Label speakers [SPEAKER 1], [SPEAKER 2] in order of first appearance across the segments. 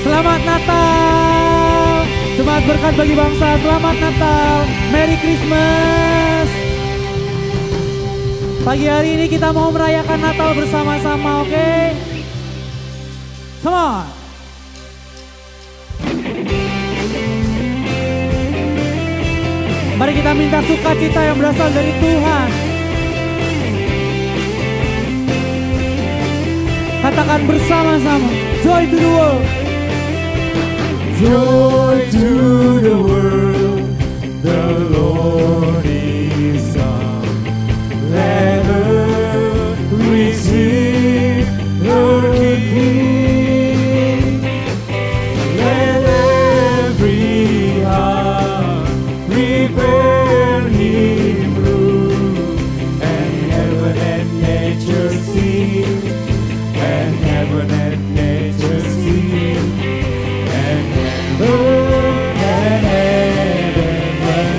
[SPEAKER 1] Selamat Natal. Jemaat berkat bagi bangsa, selamat Natal. Merry Christmas. Pagi hari ini kita mau merayakan Natal bersama-sama, oke? Come on. Mari kita minta sukacita yang berasal dari Tuhan. Katakan bersama-sama, joy to the world.
[SPEAKER 2] Joy to the world, the Lord is come. Let earth receive her King. Let every heart prepare Him room, and heaven and nature sing, and heaven and nature sing, and heaven and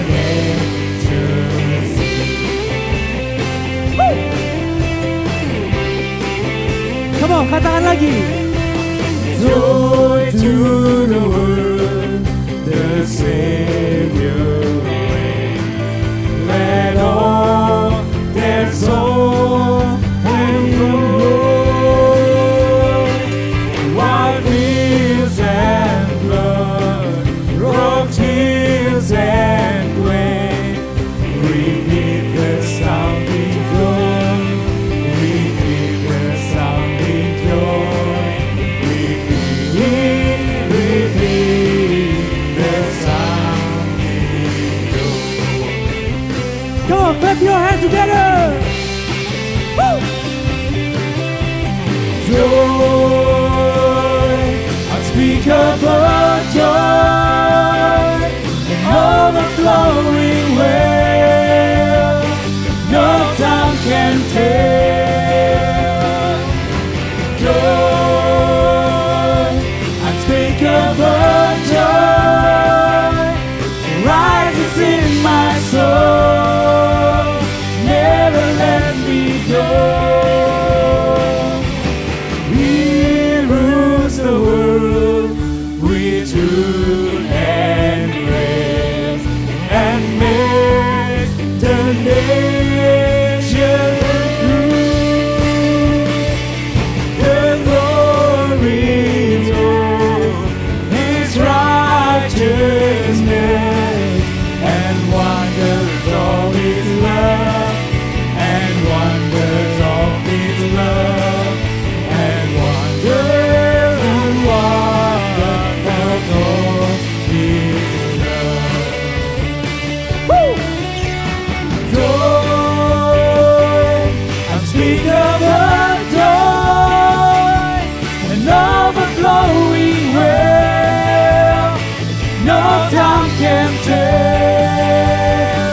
[SPEAKER 2] nature sing.
[SPEAKER 1] Come on, katakan lagi.
[SPEAKER 2] Joy to the world, the Savior reigns. Let all their soul and glory, white fields and blood, rocks, hills and plain, repeat the sounding joy, repeat the sounding joy, repeat the sounding joy.
[SPEAKER 1] Come on, clap your hands together. Woo!
[SPEAKER 2] Joy, unspeakable joy, an overflowing well, no tongue can tell. Joy, unspeakable joy, rises in my soul, never let me go. He rules the world with truth and grace, and makes the nations free. The glories of His righteousness, and wonders of His love, and wonders of His love, and wonders and wonders of His love. Woo! Joy, unspeakable joy, an overflowing well, no tongue can tell.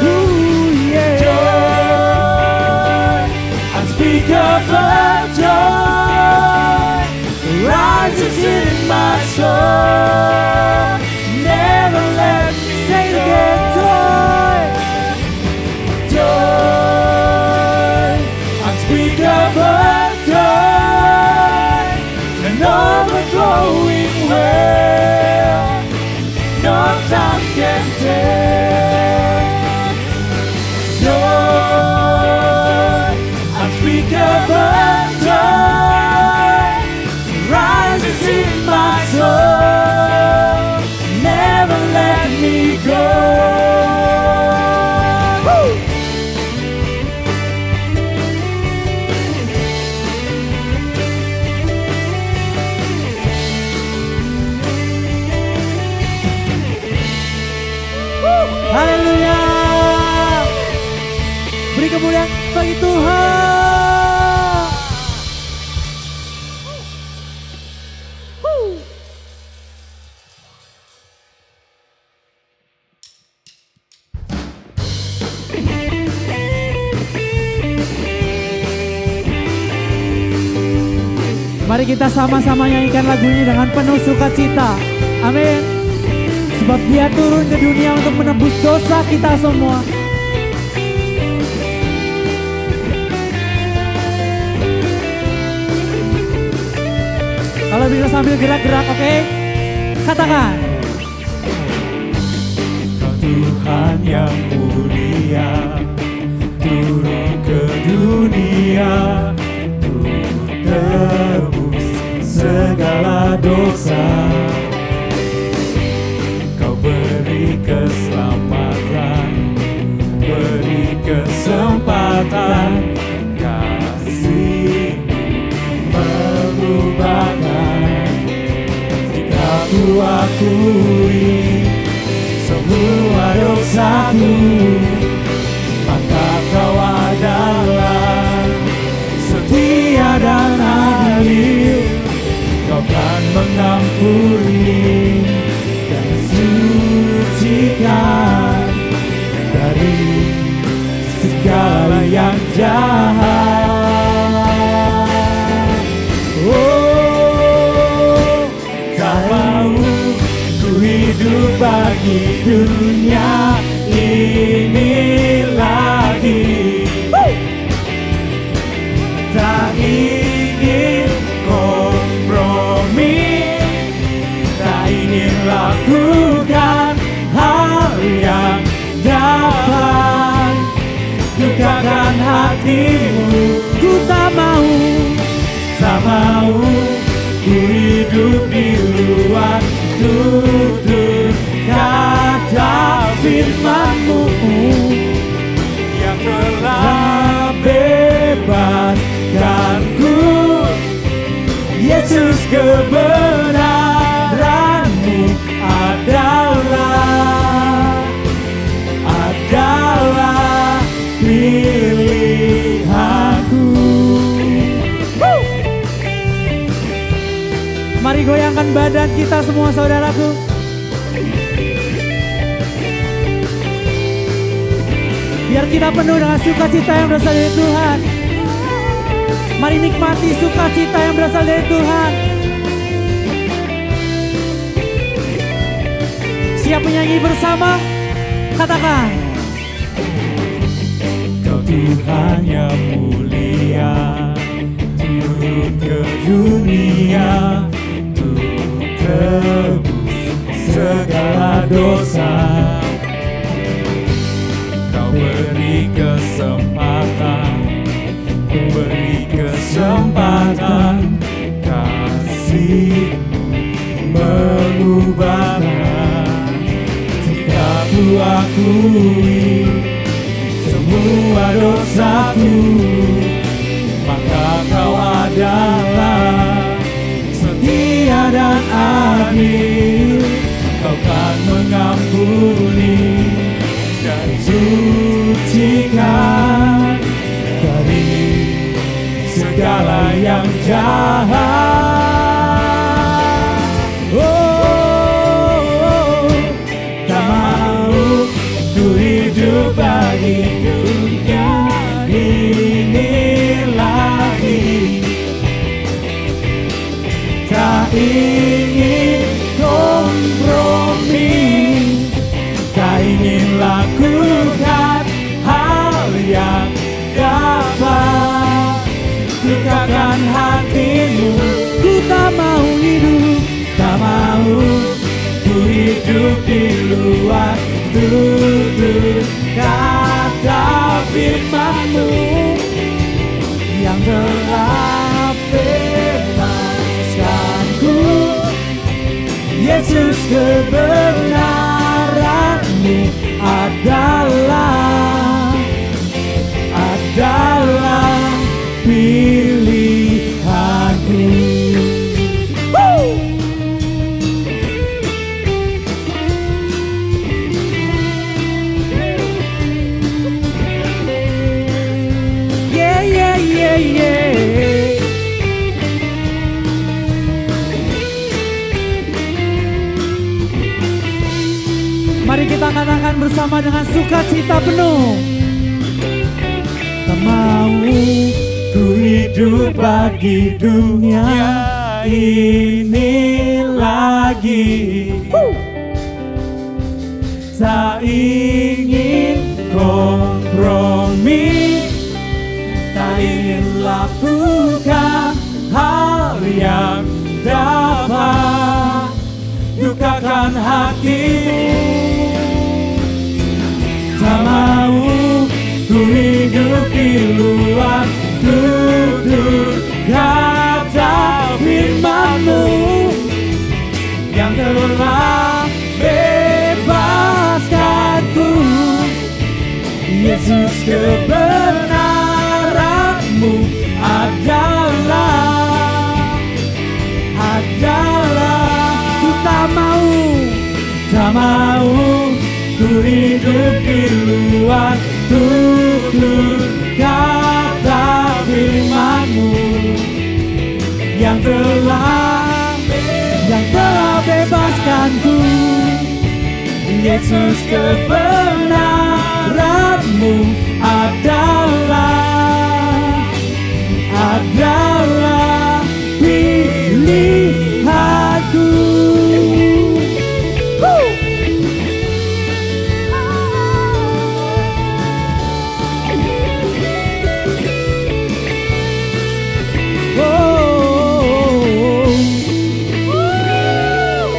[SPEAKER 1] Ooh, yeah.
[SPEAKER 2] Joy, unspeakable joy, rises in my soul, never let me
[SPEAKER 1] Say it again, joy.
[SPEAKER 2] Joy, unspeakable joy, an overflowing well, no tongue can tell. Joy, unspeakable joy, rises in my soul, never let me go. Woo!
[SPEAKER 1] Haleluya. Beri kemuliaan bagi Tuhan. Woo. Mari kita sama-sama nyanyikan lagu ini dengan penuh sukacita. Amin. Sebab Dia turun ke dunia untuk menebus dosa kita semua. bisa sambil gerak-gerak, oke? Katakan.
[SPEAKER 2] Kau Tuhan yang mulia, turun ke dunia, untuk tebus segala dosa. Kau beri keselamatan, beri kesempatan, kasih mengubahkan. Jika ku akui semua dosaku, maka kau adalah setia dan adil. Kau kan mengampuni dan sucikan dari segala yang jahat. Oh, tak mau ku hidup bagi dunia ini lagi. Tak ingin kompromi, tak ingin lakukan hal yang dapat dukakan hatimu.
[SPEAKER 1] Ku tak mau
[SPEAKER 2] ku hidup di luar tutur kata firman-Mu yang telah bebaskanku. Yesus, kebenaran-Mu adalah pilihanku.
[SPEAKER 1] Mari goyangkan badan kita semua, saudaraku. Biar kita penuh dengan sukacita yang berasal dari Tuhan. Mari nikmati sukacita yang berasal dari Tuhan. Siap menyanyi bersama? Katakan.
[SPEAKER 2] Kau Tuhan yang mulia, turun ke dunia, untuk tebus segala dosa. Kau beri kesempatan, kasih mengubahkan. Jika ku akui semua dosaku, maka kau adalah setia dan adil. Kau kan mengampuni dan sucikan dari segala yang jahat. Oh, tak mau ku hidup bagi dunia ini lagi. Tak ingin kompromi, tak ingin lakukan hal yang dapat dukakan hatimu.
[SPEAKER 1] Ku tak mau
[SPEAKER 2] ku hidup di luar tutur kata firman-Mu yang telah bebaskanku. Yesus, kebenaran-Mu adalah pilihanku.
[SPEAKER 1] Mari kita katakan bersama dengan sukacita penuh.
[SPEAKER 2] Tak mau ku hidup bagi dunia ini lagi. Tak ingin kompromi, tak ingin lakukan hal yang luar tutur kata firman-Mu yang telah bebaskanku. Yesus, kebenaran-Mu adalah ku tak mau ku hidup di luar tutur kata firman-Mu yang telah bebaskanku. Yesus, kebenaran-Mu adalah pilihanku.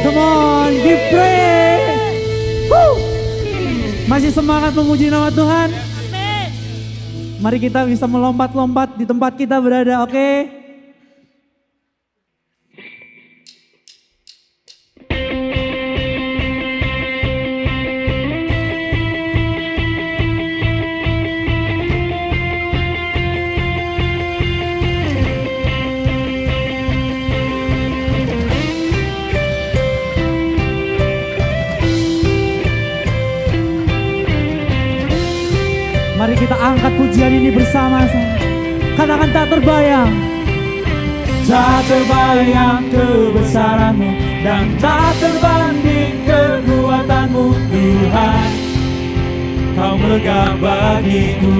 [SPEAKER 2] Come on, give praise. Masih semangat memuji nama Tuhan? Mari kita bisa melompat-lompat di tempat kita berada, oke? Mari kita angkat pujian ini bersama-sama. Katakan tak terbayang kebesaran-Mu dan tak terbanding kekuatan-Mu Tuhan. Kau megah bagiku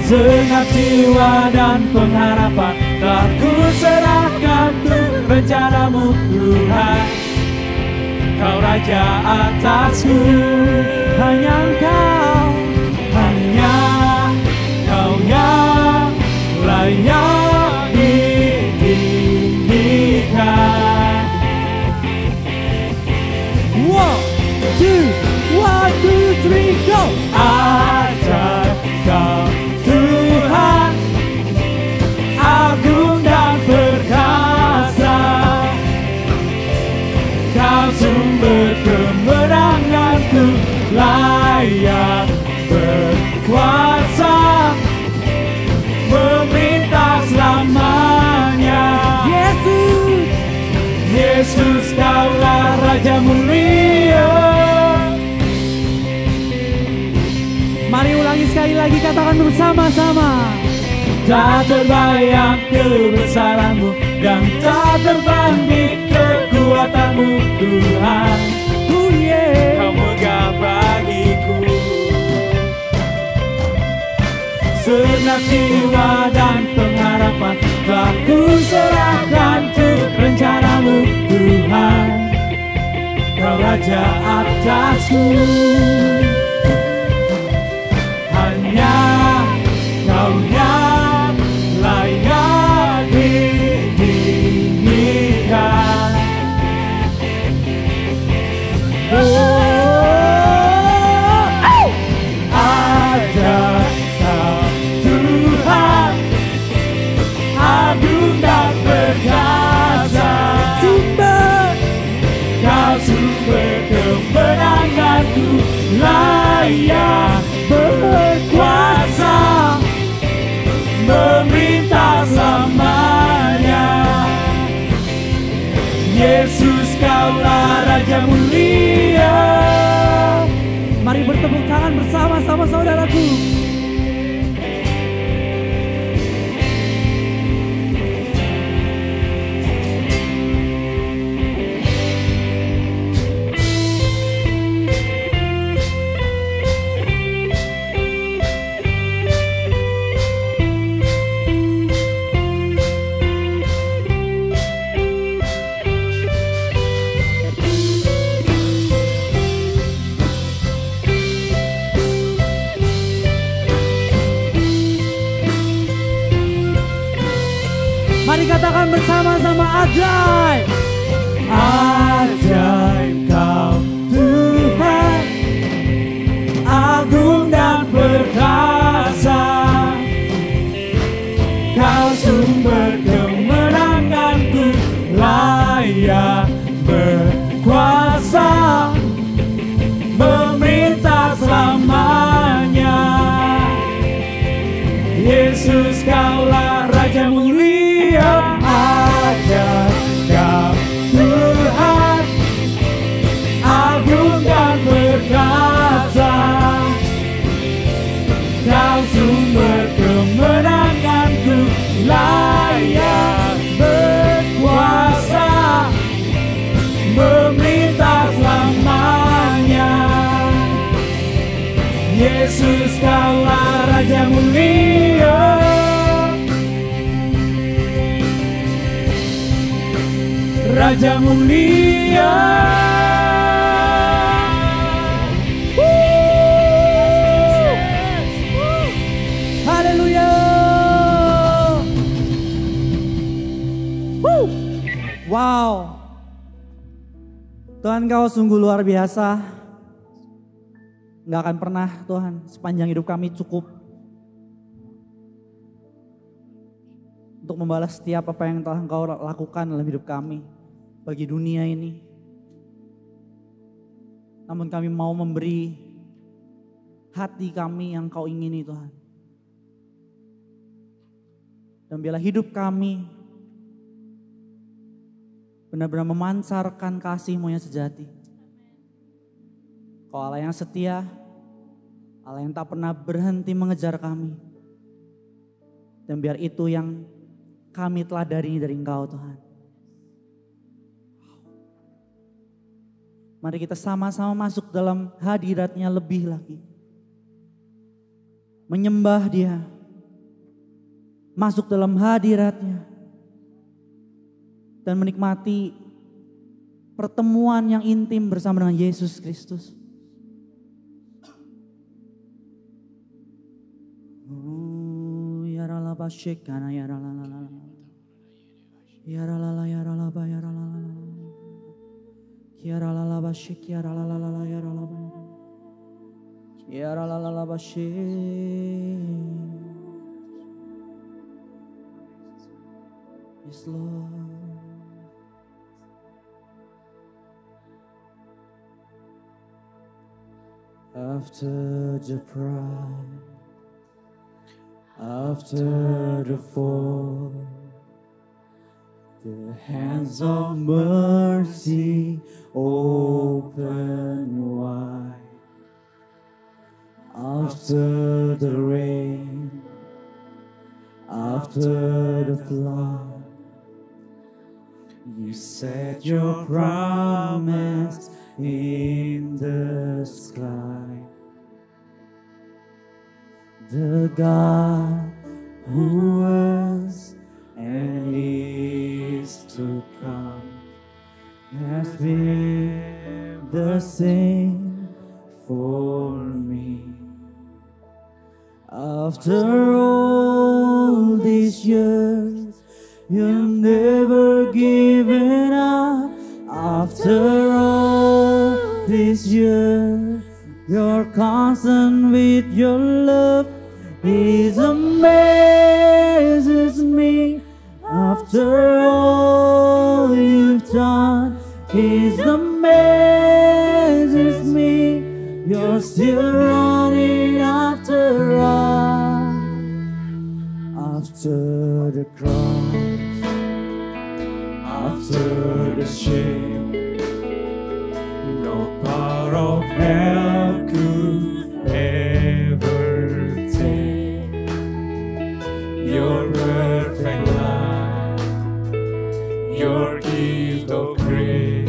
[SPEAKER 2] segenap jiwa dan pengharapan, telah ku serahkan untuk rencana-Mu Tuhan. Kau Raja atasku, hanya Engkau yang layak ditinggikan. 1, 2, 3, go! Ajaib Kau Tuhan, agung dan perkasa. Kau sumber kemenanganku, layak berkuasa, memerintah selamanya. Yesus, Kaulah Raja mulia. Mari ulangi sekali lagi, katakan bersama-sama. Tak terbayang kebesaran-Mu dan tak terbanding kekuatan-Mu Tuhan. Kau megah bagiku segenap jiwa dan pengharapan, telah ku serahkan untuk rencana-Mu Tuhan. Kau Raja atasku, hanya Kau yang layak ditinggikan. Ajaib Kau Tuhan, agung dan perkasa. Kau sumber kemenanganku, layak berkuasa, memerintah selamanya. Yesus, Kaulah Raja mulia. Mari bertepuk tangan bersama-sama saudaraku. Mari katakan bersama-sama, ajaib. Ajaib Kau Tuhan, agung dan Yesus kaulah Raja mulia, ajaib Kau Tuhan, agung dan perkasa. Kau sumber kemenanganku, layak berkuasa, memerintah selamanya. Yesus kaulah Raja mulia, Raja mulia. Haleluya. Wow. Tuhan, Kau sungguh luar biasa. Gak akan pernah Tuhan sepanjang hidup kami cukup untuk membalas setiap apa yang telah Engkau lakukan dalam hidup kami bagi dunia ini. Namun kami mau memberi hati kami yang Kau ingini Tuhan. Dan biarlah hidup kami benar-benar memancarkan kasih-Mu yang sejati. Kau Allah yang setia, Allah yang tak pernah berhenti mengejar kami. Dan biar itu yang kami teladani dari Engkau Tuhan. Mari kita sama-sama masuk dalam hadirat-Nya lebih lagi. Menyembah Dia. Masuk dalam hadirat-Nya. Dan menikmati pertemuan yang intim bersama dengan Yesus Kristus. Basyikana ya ralalala ya ralala ya ralaba ya ralalala ya ralala basyik ya ralalala ya ralaba ya ralalala basyik. Yes Lord. After the pride, after the fall, the hands of mercy open wide. After the rain, after the flood, you set your promise in the sky. The God who was and is to come has been the same for me. After all these years, you've never given up. After all these years, you're constant with your love. It amazes me. After all you've done, it amazes me. You're still running after us. After the cross, after the shame, no power of hell could ever take your perfect love, your gift of grace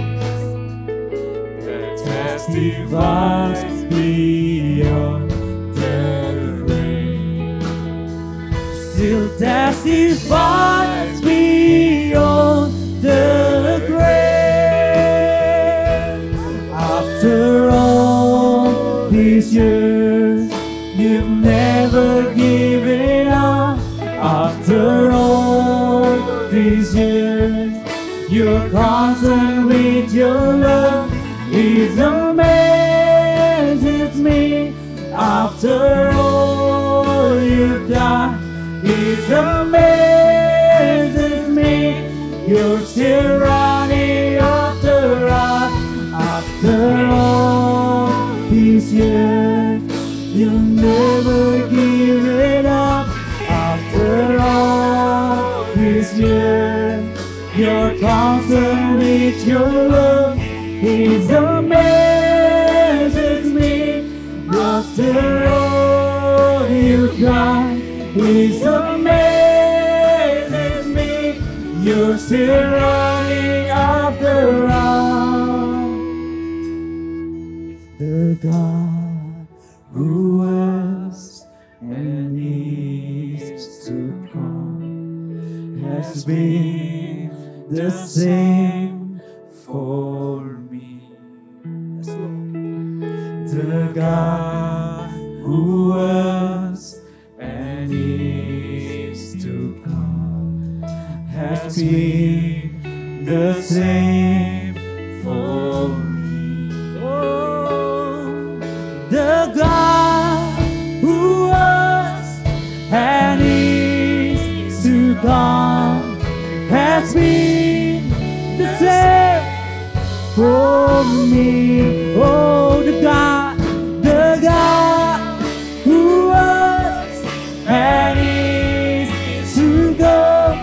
[SPEAKER 2] that testifies beyond the grave, still testifies beyond the grave. After all these years, you've never given up. After all these years, you're constant with your love. It amazes me. After all you've done, it amazes me. You're still running after us. After all these years, you'll never give it up. year. You're constant with your love. He's amazes me. After all you've done, He's amazes me. You're still running after all. The God who was and is to come has been the same for me. Yes, Lord. The God who was and is to come has been the same for me. Oh, the God who was and is to come has been the same for me. Oh, the God who was and is to come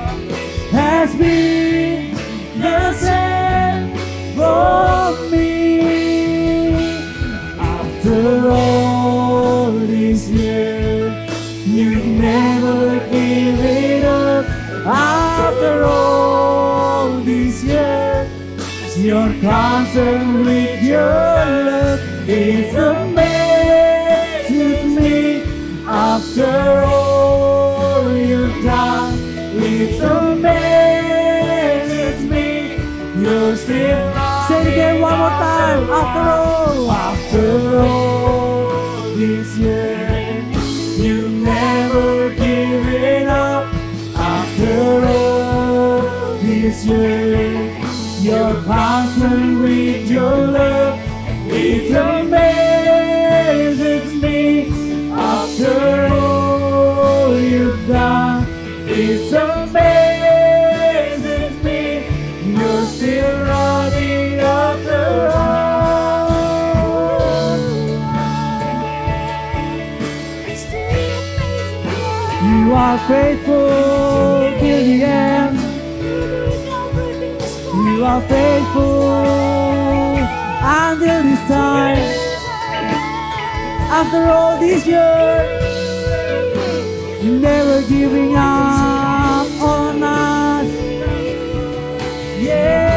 [SPEAKER 2] has been the same for me. After all these years, you never give it up. After all these years, you're constant with your love. It's amazes me. After all you've done, it's amazes me. You're still. Say it again one more time. After all these years, you never give it up. After all these years, you're constant with your love. It amazes me. After all you've done, it amazes me. You're still running after all. You are faithful till the end. You are faithful until this time. After all these years, you're never giving up on us. Yeah.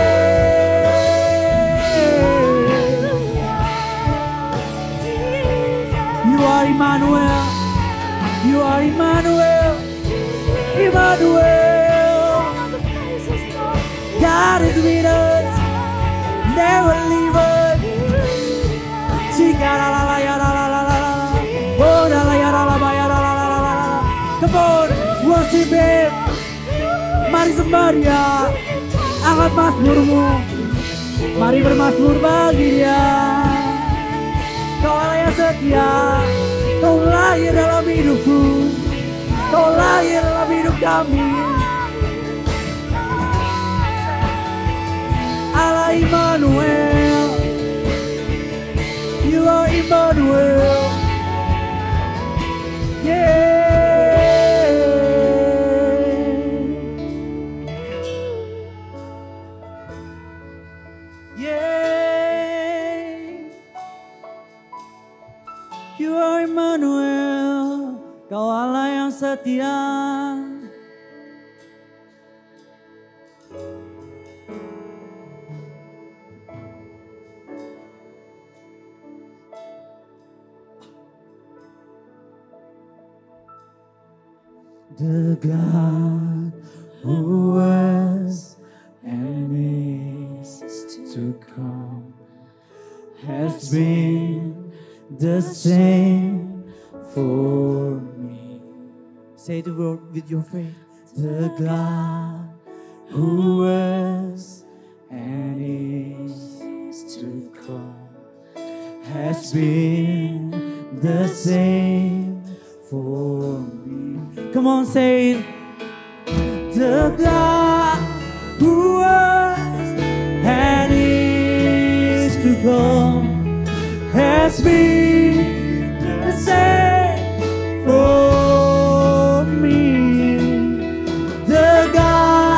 [SPEAKER 2] You are Emmanuel. You are Emmanuel. Emmanuel. God is with us, never leave us. Come on, worship Him. Mari sembah Dia. Angkat mazmurmu. Mari bermazmur bagi Dia. Kau Allah yang setia. Kau lahir dalam hidupku. Kau lahir dalam hidup kami. Allah Emmanuel, you are Emmanuel, yeah, yeah, you are Emmanuel, Kau Allah yang setia. The God who was and is to come has been the same for me. Say the word with your faith. The God who was and is to come has been the same for me. Come on, say it. The God who was and is to come has been the same for me. The God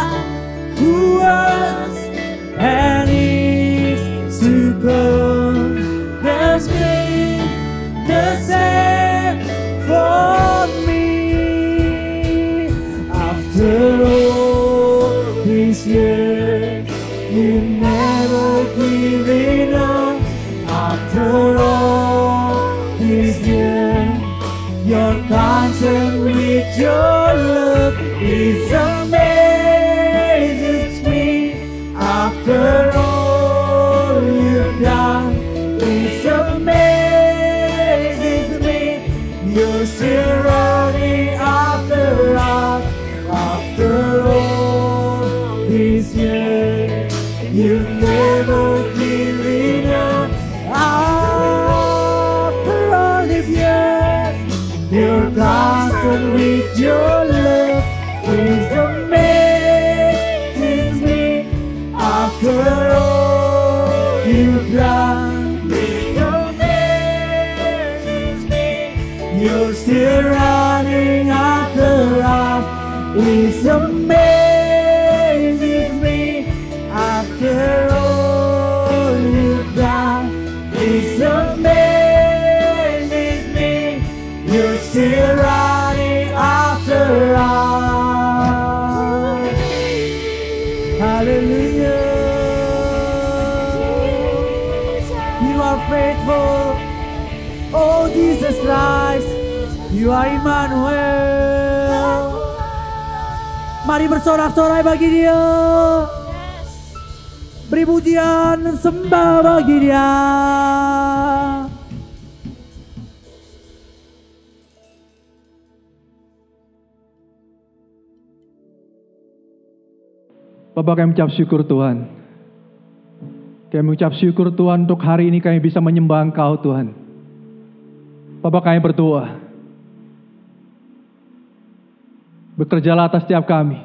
[SPEAKER 1] After all these years, you never given up. After all these years, your constant with your love is amazes me. After all you've done, it amazes me. You're still running after us. After all these years, you've never given up. After all these years, you're constant with your love is amazes me. After all you've done, it amazes me. You're still running after us. It amazes me. After all you've done, it amazes me. You're still running after us. Hallelujah. You are faithful. Oh Jesus Christ, you are Emmanuel. Mari bersorak-sorai bagi Dia. Beri pujian sembah bagi Dia.
[SPEAKER 3] Bapak, kami mengucap syukur Tuhan. Kami mengucap syukur Tuhan untuk hari ini kami bisa menyembah Engkau Tuhan. Bapak, kami berdoa. Bekerjalah atas setiap kami.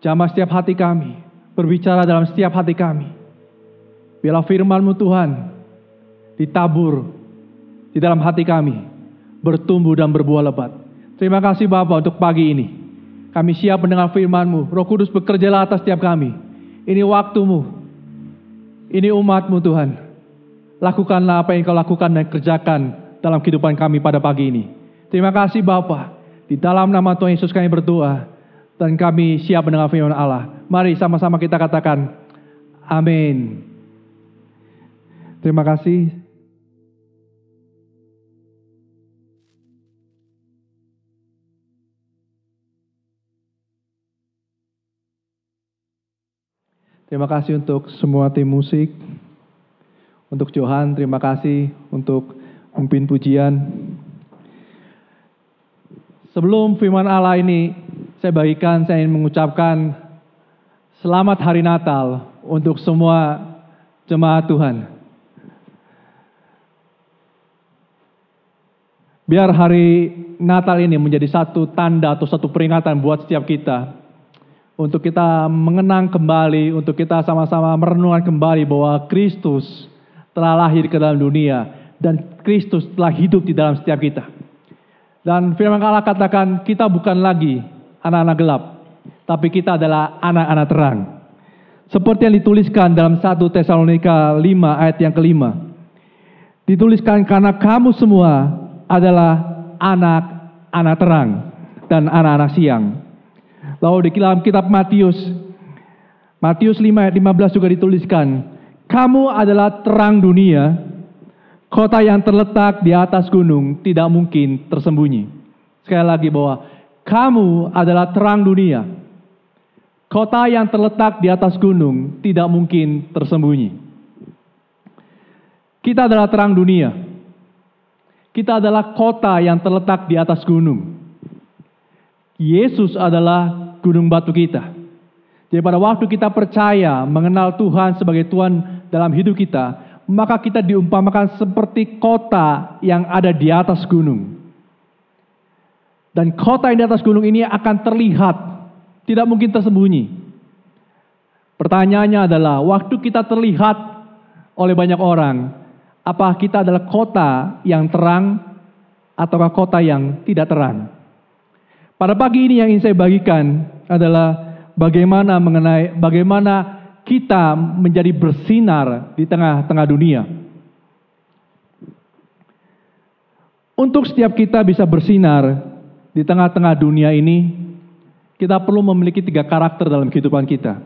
[SPEAKER 3] Jamah setiap hati kami. Berbicara dalam setiap hati kami. Biarlah firman-Mu Tuhan ditabur di dalam hati kami. Bertumbuh dan berbuah lebat. Terima kasih Bapa untuk pagi ini. Kami siap mendengar firman-Mu. Roh Kudus, bekerjalah atas setiap kami. Ini waktu-Mu. Ini umat-Mu Tuhan. Lakukanlah apa yang Kau lakukan dan kerjakan dalam kehidupan kami pada pagi ini. Terima kasih Bapa. Di dalam nama Tuhan Yesus kami berdoa. Dan kami siap mendengar firman Allah. Mari sama-sama kita katakan amin. Terima kasih. Terima kasih untuk semua tim musik. Untuk Johan, terima kasih untuk memimpin pujian. Sebelum firman Allah ini saya bagikan, saya ingin mengucapkan selamat hari Natal untuk semua jemaat Tuhan. Biar hari Natal ini menjadi satu tanda atau satu peringatan buat setiap kita. Untuk kita mengenang kembali, untuk kita sama-sama merenungkan kembali bahwa Kristus telah lahir ke dalam dunia. Dan Kristus telah hidup di dalam setiap kita. Dan firman Allah katakan kita bukan lagi anak-anak gelap. Tapi kita adalah anak-anak terang. Seperti yang dituliskan dalam 1 Tesalonika 5 ayat yang kelima. Dituliskan karena kamu semua adalah anak-anak terang dan anak-anak siang. Lalu di dalam kitab Matius 5 ayat 15 juga dituliskan, kamu adalah terang dunia, kota yang terletak di atas gunung tidak mungkin tersembunyi. Sekali lagi bahwa kamu adalah terang dunia, kota yang terletak di atas gunung tidak mungkin tersembunyi. Kita adalah terang dunia. Kita adalah kota yang terletak di atas gunung. Yesus adalah gunung batu kita. Jadi pada waktu kita percaya mengenal Tuhan sebagai Tuhan dalam hidup kita, maka kita diumpamakan seperti kota yang ada di atas gunung. Dan kota yang di atas gunung ini akan terlihat, tidak mungkin tersembunyi. Pertanyaannya adalah, waktu kita terlihat oleh banyak orang, apa kita adalah kota yang terang ataukah kota yang tidak terang? Pada pagi ini yang ingin saya bagikan adalah bagaimana kita menjadi bersinar di tengah-tengah dunia. Untuk setiap kita bisa bersinar di tengah-tengah dunia ini, kita perlu memiliki 3 karakter dalam kehidupan kita.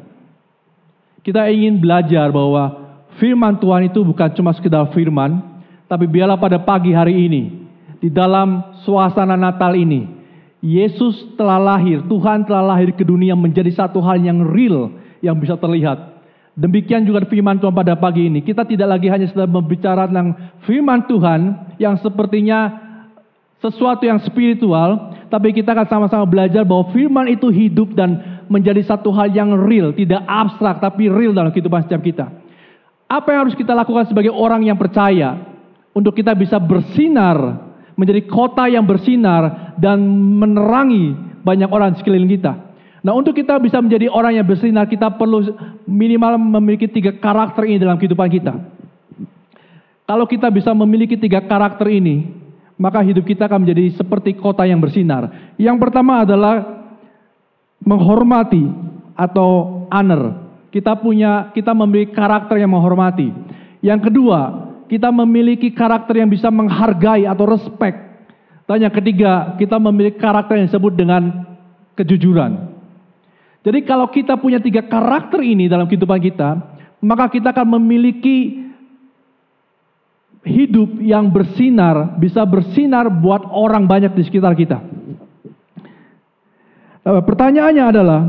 [SPEAKER 3] Kita ingin belajar bahwa firman Tuhan itu bukan cuma sekedar firman, tapi biarlah pada pagi hari ini, di dalam suasana Natal ini, Yesus telah lahir, Tuhan telah lahir ke dunia menjadi satu hal yang real, yang bisa terlihat. Demikian juga firman Tuhan pada pagi ini. Kita tidak lagi hanya sedang berbicara tentang firman Tuhan yang sepertinya sesuatu yang spiritual, tapi kita akan sama-sama belajar bahwa firman itu hidup dan menjadi satu hal yang real, tidak abstrak, tapi real dalam kehidupan setiap kita. Apa yang harus kita lakukan sebagai orang yang percaya untuk kita bisa bersinar, menjadi kota yang bersinar dan menerangi banyak orang di sekeliling kita. Nah, untuk kita bisa menjadi orang yang bersinar, kita perlu minimal memiliki 3 karakter ini dalam kehidupan kita. Kalau kita bisa memiliki 3 karakter ini, maka hidup kita akan menjadi seperti kota yang bersinar. Yang pertama adalah menghormati atau honor. Kita memiliki karakter yang menghormati. Yang kedua, kita memiliki karakter yang bisa menghargai atau respect. Dan yang ketiga, kita memiliki karakter yang disebut dengan kejujuran. Jadi kalau kita punya 3 karakter ini dalam kehidupan kita, maka kita akan memiliki hidup yang bersinar, bisa bersinar buat orang banyak di sekitar kita. Pertanyaannya adalah,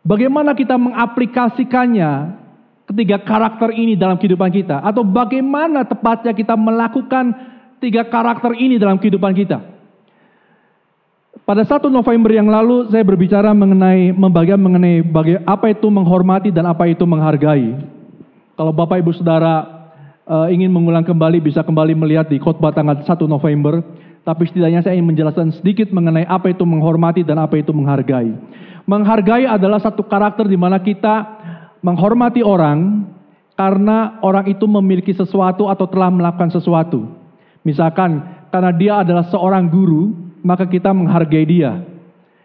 [SPEAKER 3] bagaimana kita mengaplikasikannya ketiga karakter ini dalam kehidupan kita? Atau bagaimana tepatnya kita melakukan 3 karakter ini dalam kehidupan kita? Pada 1 November yang lalu saya berbicara mengenai apa itu menghormati dan apa itu menghargai. Kalau Bapak Ibu Saudara ingin mengulang kembali, bisa kembali melihat di khotbah tanggal 1 November. Tapi setidaknya saya ingin menjelaskan sedikit mengenai apa itu menghormati dan apa itu menghargai. Menghargai adalah satu karakter di mana kita menghormati orang karena orang itu memiliki sesuatu atau telah melakukan sesuatu. Misalkan karena dia adalah seorang guru, maka kita menghargai dia.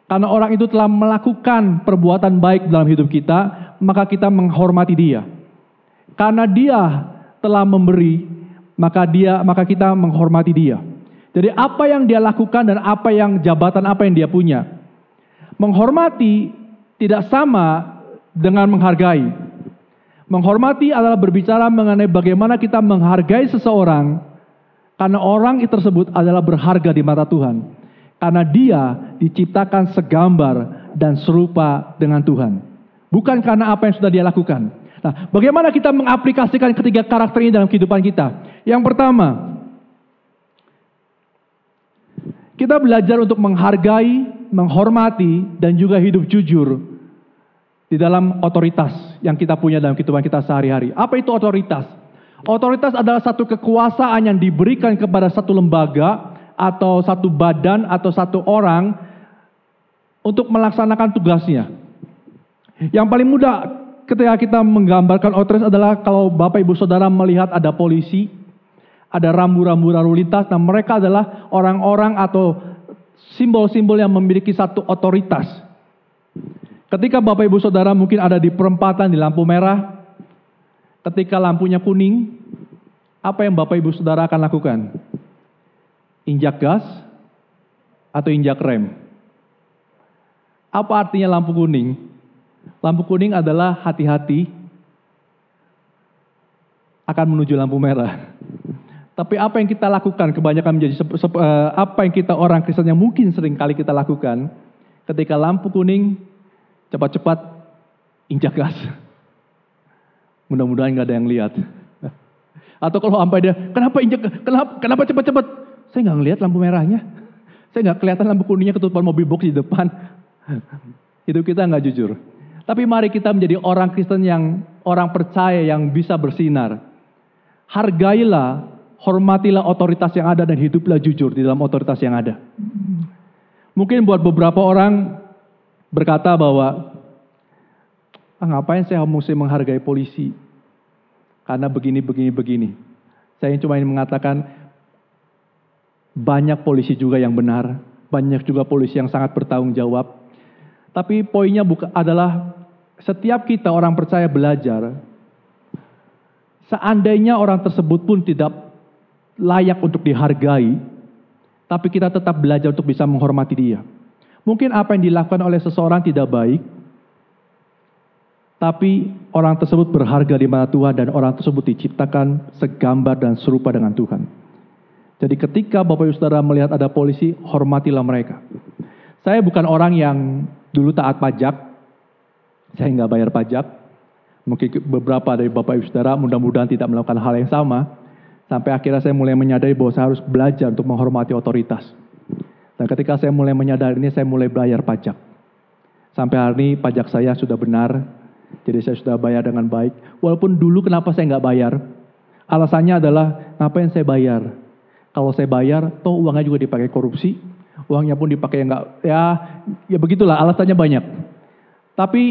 [SPEAKER 3] Karena orang itu telah melakukan perbuatan baik dalam hidup kita, maka kita menghormati dia. Karena dia telah memberi, maka kita menghormati dia. Jadi apa yang dia lakukan dan jabatan apa yang dia punya. Menghormati tidak sama dengan menghargai. Menghormati adalah berbicara mengenai bagaimana kita menghargai seseorang karena orang tersebut adalah berharga di mata Tuhan. Karena dia diciptakan segambar dan serupa dengan Tuhan. Bukan karena apa yang sudah dia lakukan. Nah, bagaimana kita mengaplikasikan ketiga karakter ini dalam kehidupan kita? Yang pertama, kita belajar untuk menghargai, menghormati, dan juga hidup jujur di dalam otoritas yang kita punya dalam kehidupan kita sehari-hari. Apa itu otoritas? Otoritas adalah satu kekuasaan yang diberikan kepada satu lembaga, atau satu badan, atau satu orang untuk melaksanakan tugasnya. Yang paling mudah ketika kita menggambarkan otoritas adalah kalau Bapak Ibu Saudara melihat ada polisi, ada rambu-rambu lalu lintas, dan mereka adalah orang-orang atau simbol-simbol yang memiliki satu otoritas. Ketika Bapak Ibu Saudara mungkin ada di perempatan di lampu merah, ketika lampunya kuning, apa yang Bapak Ibu Saudara akan lakukan? Injak gas atau injak rem? Apa artinya lampu kuning? Lampu kuning adalah hati-hati akan menuju lampu merah. Tapi apa yang kita lakukan kebanyakan menjadi apa yang kita orang Kristen yang mungkin sering kali kita lakukan ketika lampu kuning, cepat-cepat injak gas. Mudah-mudahan nggak ada yang lihat. Atau kalau sampai dia, kenapa cepat-cepat? Saya nggak ngelihat lampu merahnya. Saya nggak kelihatan lampu kuningnya ketutupan mobil box di depan. Hidup kita nggak jujur. Tapi mari kita menjadi orang Kristen yang orang percaya yang bisa bersinar. Hargailah, hormatilah otoritas yang ada dan hiduplah jujur di dalam otoritas yang ada. Mungkin buat beberapa orang berkata bahwa ngapain saya mesti menghargai polisi? Karena begini. Saya cuma ingin mengatakan banyak polisi juga yang benar, banyak juga polisi yang sangat bertanggung jawab. Tapi poinnya adalah setiap kita orang percaya belajar, seandainya orang tersebut pun tidak layak untuk dihargai, tapi kita tetap belajar untuk bisa menghormati dia. Mungkin apa yang dilakukan oleh seseorang tidak baik, tapi orang tersebut berharga di mata Tuhan dan orang tersebut diciptakan segambar dan serupa dengan Tuhan. Jadi ketika Bapak Ibu Saudara melihat ada polisi, hormatilah mereka. Saya bukan orang yang dulu taat pajak, saya nggak bayar pajak. Mungkin beberapa dari Bapak Ibu Saudara mudah-mudahan tidak melakukan hal yang sama. Sampai akhirnya saya mulai menyadari bahwa saya harus belajar untuk menghormati otoritas. Dan ketika saya mulai menyadari ini, saya mulai bayar pajak. Sampai hari ini pajak saya sudah benar, jadi saya sudah bayar dengan baik. Walaupun dulu kenapa saya nggak bayar? Alasannya adalah, ngapain saya bayar? Kalau saya bayar, toh uangnya juga dipakai korupsi, uangnya pun dipakai ya begitulah, alasannya banyak. Tapi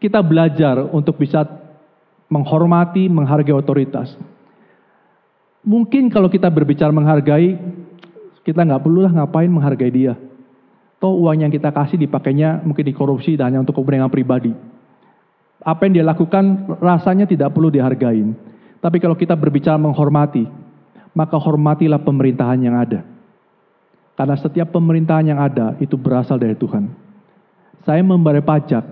[SPEAKER 3] kita belajar untuk bisa menghormati, menghargai otoritas. Mungkin kalau kita berbicara menghargai, kita nggak perlulah ngapain menghargai dia. Toh uang yang kita kasih dipakainya mungkin dikorupsi dan hanya untuk kepentingan pribadi. Apa yang dia lakukan rasanya tidak perlu dihargain. Tapi kalau kita berbicara menghormati, maka hormatilah pemerintahan yang ada. Karena setiap pemerintahan yang ada itu berasal dari Tuhan. Saya membayar pajak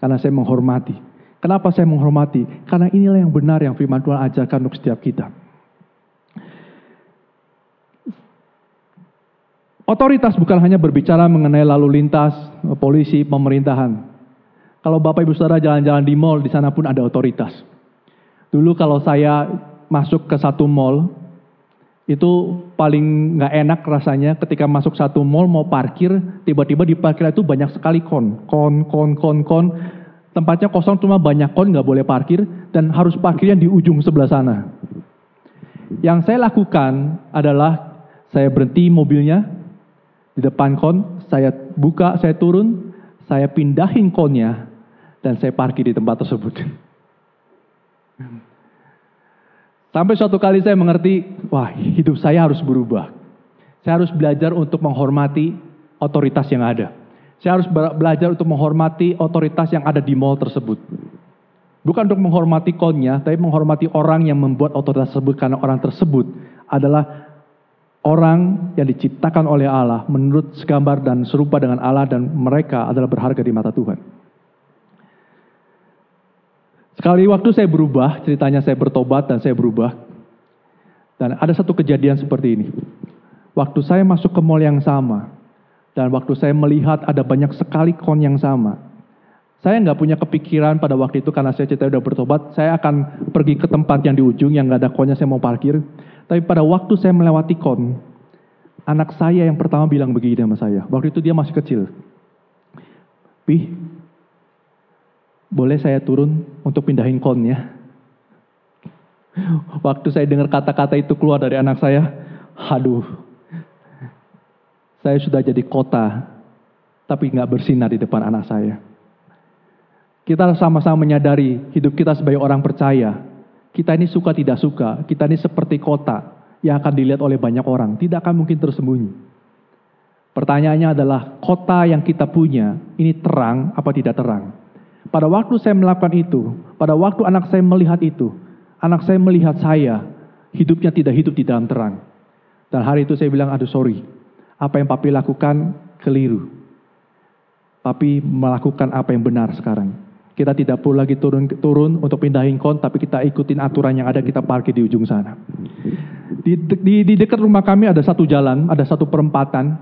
[SPEAKER 3] karena saya menghormati. Kenapa saya menghormati? Karena inilah yang benar yang firman Tuhan ajarkan untuk setiap kita. Otoritas bukan hanya berbicara mengenai lalu lintas, polisi, pemerintahan. Kalau Bapak Ibu Saudara jalan-jalan di mall, di sana pun ada otoritas. Dulu kalau saya masuk ke satu mall, itu paling nggak enak rasanya ketika masuk satu mall mau parkir, tiba-tiba di parkir itu banyak sekali kon. Tempatnya kosong cuma banyak kon, nggak boleh parkir, dan harus parkirnya di ujung sebelah sana. Yang saya lakukan adalah saya berhenti mobilnya, di depan kon, saya buka, saya turun, saya pindahin konnya, dan saya parkir di tempat tersebut. Sampai suatu kali saya mengerti, wah hidup saya harus berubah. Saya harus belajar untuk menghormati otoritas yang ada. Saya harus belajar untuk menghormati otoritas yang ada di mall tersebut. Bukan untuk menghormati konnya, tapi menghormati orang yang membuat otoritas tersebut, karena orang tersebut adalah orang yang diciptakan oleh Allah menurut segambar dan serupa dengan Allah, dan mereka adalah berharga di mata Tuhan. Sekali waktu saya berubah, ceritanya saya bertobat dan saya berubah. Dan ada satu kejadian seperti ini. Waktu saya masuk ke mall yang sama, dan waktu saya melihat ada banyak sekali kon yang sama, saya nggak punya kepikiran pada waktu itu, karena saya cerita udah bertobat, saya akan pergi ke tempat yang di ujung yang nggak ada konnya, saya mau parkir. Tapi pada waktu saya melewati kon, anak saya yang pertama bilang begini sama saya. Waktu itu dia masih kecil. Pi, boleh saya turun untuk pindahin konnya? Waktu saya dengar kata-kata itu keluar dari anak saya, aduh, saya sudah jadi kota, tapi nggak bersinar di depan anak saya. Kita sama-sama menyadari hidup kita sebagai orang percaya. Kita ini suka tidak suka, kita ini seperti kota yang akan dilihat oleh banyak orang, tidak akan mungkin tersembunyi. Pertanyaannya adalah, kota yang kita punya, ini terang apa tidak terang? Pada waktu saya melakukan itu, pada waktu anak saya melihat itu, anak saya melihat saya, hidupnya tidak hidup di dalam terang. Dan hari itu saya bilang, aduh sorry, apa yang papi lakukan keliru. Papi melakukan apa yang benar sekarang. Kita tidak perlu lagi turun untuk pindahin kon, tapi kita ikutin aturan yang ada, kita parkir di ujung sana. Di dekat rumah kami ada satu jalan, ada satu perempatan.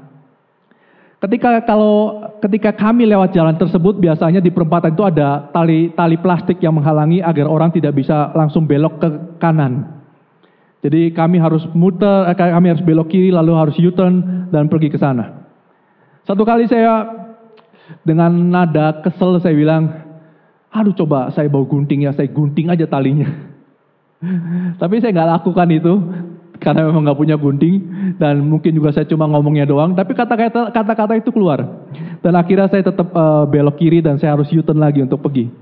[SPEAKER 3] Ketika kami lewat jalan tersebut, biasanya di perempatan itu ada tali plastik yang menghalangi agar orang tidak bisa langsung belok ke kanan. Jadi kami harus muter, kami harus belok kiri, lalu harus U-turn dan pergi ke sana. Satu kali saya dengan nada kesel saya bilang, aduh coba saya bawa gunting ya, saya gunting aja talinya. Tapi saya nggak lakukan itu, karena memang nggak punya gunting, dan mungkin juga saya cuma ngomongnya doang, tapi kata-kata itu keluar. Dan akhirnya saya tetap belok kiri dan saya harus U-turn lagi untuk pergi.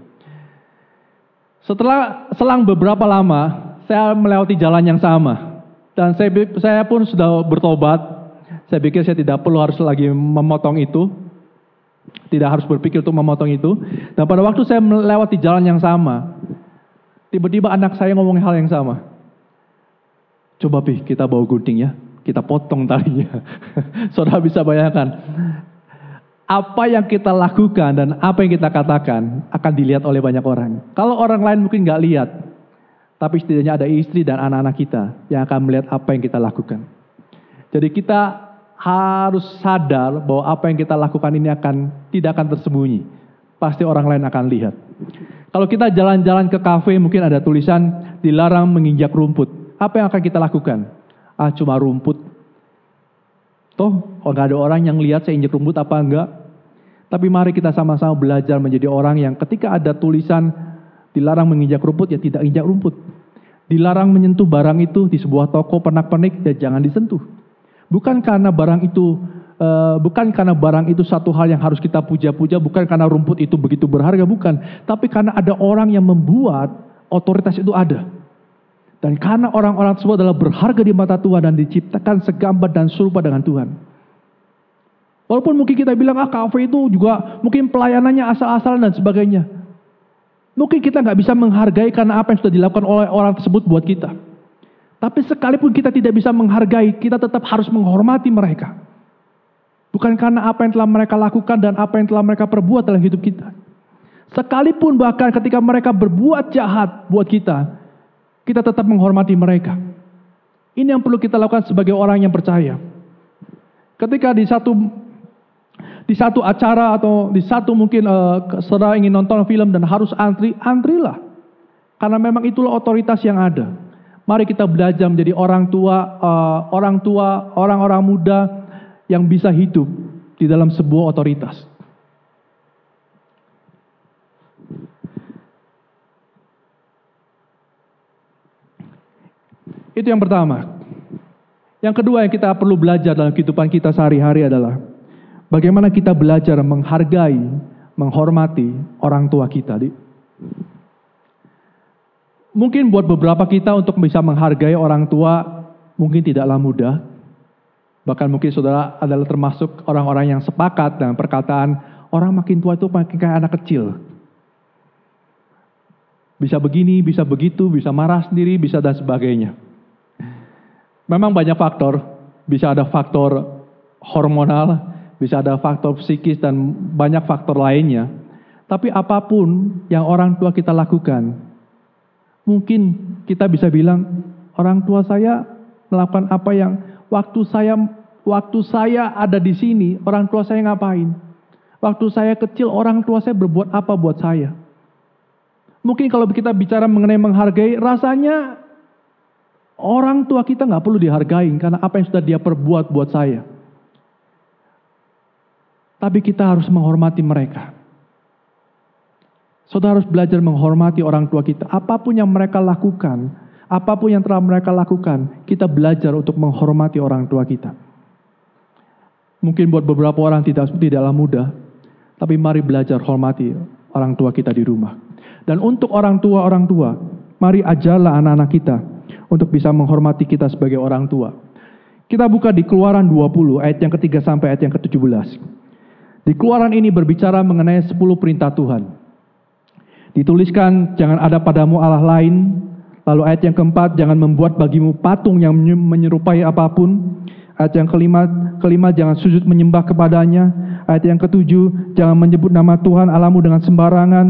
[SPEAKER 3] Selang beberapa lama, saya melewati jalan yang sama. Dan saya pun sudah bertobat, saya pikir saya tidak perlu harus lagi memotong itu. Tidak harus berpikir untuk memotong itu. Dan pada waktu saya melewati jalan yang sama, tiba-tiba anak saya ngomong hal yang sama. Coba Pi, kita bawa gunting ya, kita potong talinya. Saudara bisa bayangkan, apa yang kita lakukan dan apa yang kita katakan akan dilihat oleh banyak orang. Kalau orang lain mungkin nggak lihat, tapi setidaknya ada istri dan anak-anak kita yang akan melihat apa yang kita lakukan. Jadi kita harus sadar bahwa apa yang kita lakukan ini tidak akan tersembunyi. Pasti orang lain akan lihat. Kalau kita jalan-jalan ke kafe mungkin ada tulisan dilarang menginjak rumput. Apa yang akan kita lakukan? Cuma rumput. Toh, nggak ada orang yang lihat saya injak rumput apa enggak. Tapi mari kita sama-sama belajar menjadi orang yang ketika ada tulisan dilarang menginjak rumput, ya tidak injak rumput. Dilarang menyentuh barang itu di sebuah toko pernak-pernik, ya jangan disentuh. Bukan karena barang itu satu hal yang harus kita puja-puja, bukan karena rumput itu begitu berharga, bukan. Tapi karena ada orang yang membuat otoritas itu ada. Dan karena orang-orang tersebut adalah berharga di mata Tuhan dan diciptakan segambar dan serupa dengan Tuhan. Walaupun mungkin kita bilang, kafe itu juga mungkin pelayanannya asal-asalan dan sebagainya. Mungkin kita nggak bisa menghargai karena apa yang sudah dilakukan oleh orang tersebut buat kita. Tapi sekalipun kita tidak bisa menghargai, kita tetap harus menghormati mereka. Bukan karena apa yang telah mereka lakukan dan apa yang telah mereka perbuat dalam hidup kita. Sekalipun bahkan ketika mereka berbuat jahat buat kita tetap menghormati mereka. Ini yang perlu kita lakukan sebagai orang yang percaya. Ketika di satu acara atau di satu mungkin saudara ingin nonton film dan harus antrilah. Karena memang itulah otoritas yang ada. Mari kita belajar menjadi orang-orang muda yang bisa hidup di dalam sebuah otoritas. Itu yang pertama. Yang kedua yang kita perlu belajar dalam kehidupan kita sehari-hari adalah bagaimana kita belajar menghargai, menghormati orang tua kita. Mungkin buat beberapa kita untuk bisa menghargai orang tua mungkin tidaklah mudah. Bahkan mungkin saudara adalah termasuk orang-orang yang sepakat dengan perkataan orang makin tua itu makin kayak anak kecil. Bisa begini, bisa begitu, bisa marah sendiri, bisa dan sebagainya. Memang banyak faktor, bisa ada faktor hormonal, bisa ada faktor psikis dan banyak faktor lainnya. Tapi apapun yang orang tua kita lakukan, mungkin kita bisa bilang orang tua saya melakukan apa yang waktu saya ada di sini, orang tua saya ngapain? Waktu saya kecil, orang tua saya berbuat apa buat saya? Mungkin kalau kita bicara mengenai menghargai, rasanya orang tua kita nggak perlu dihargai karena apa yang sudah dia perbuat buat saya. Tapi kita harus menghormati mereka. Saudara harus belajar menghormati orang tua kita. Apapun yang mereka lakukan, apapun yang telah mereka lakukan, kita belajar untuk menghormati orang tua kita. Mungkin buat beberapa orang tidaklah mudah, tapi mari belajar hormati orang tua kita di rumah. Dan untuk orang tua, mari ajarlah anak-anak kita untuk bisa menghormati kita sebagai orang tua. Kita buka di Keluaran 20 ayat yang ketiga sampai ayat yang ke-17. Di Keluaran ini berbicara mengenai 10 perintah Tuhan. Dituliskan jangan ada padamu Allah lain. Lalu ayat yang keempat, jangan membuat bagimu patung yang menyerupai apapun. Ayat yang kelima jangan sujud menyembah kepadanya. Ayat yang ketujuh, jangan menyebut nama Tuhan Allahmu dengan sembarangan.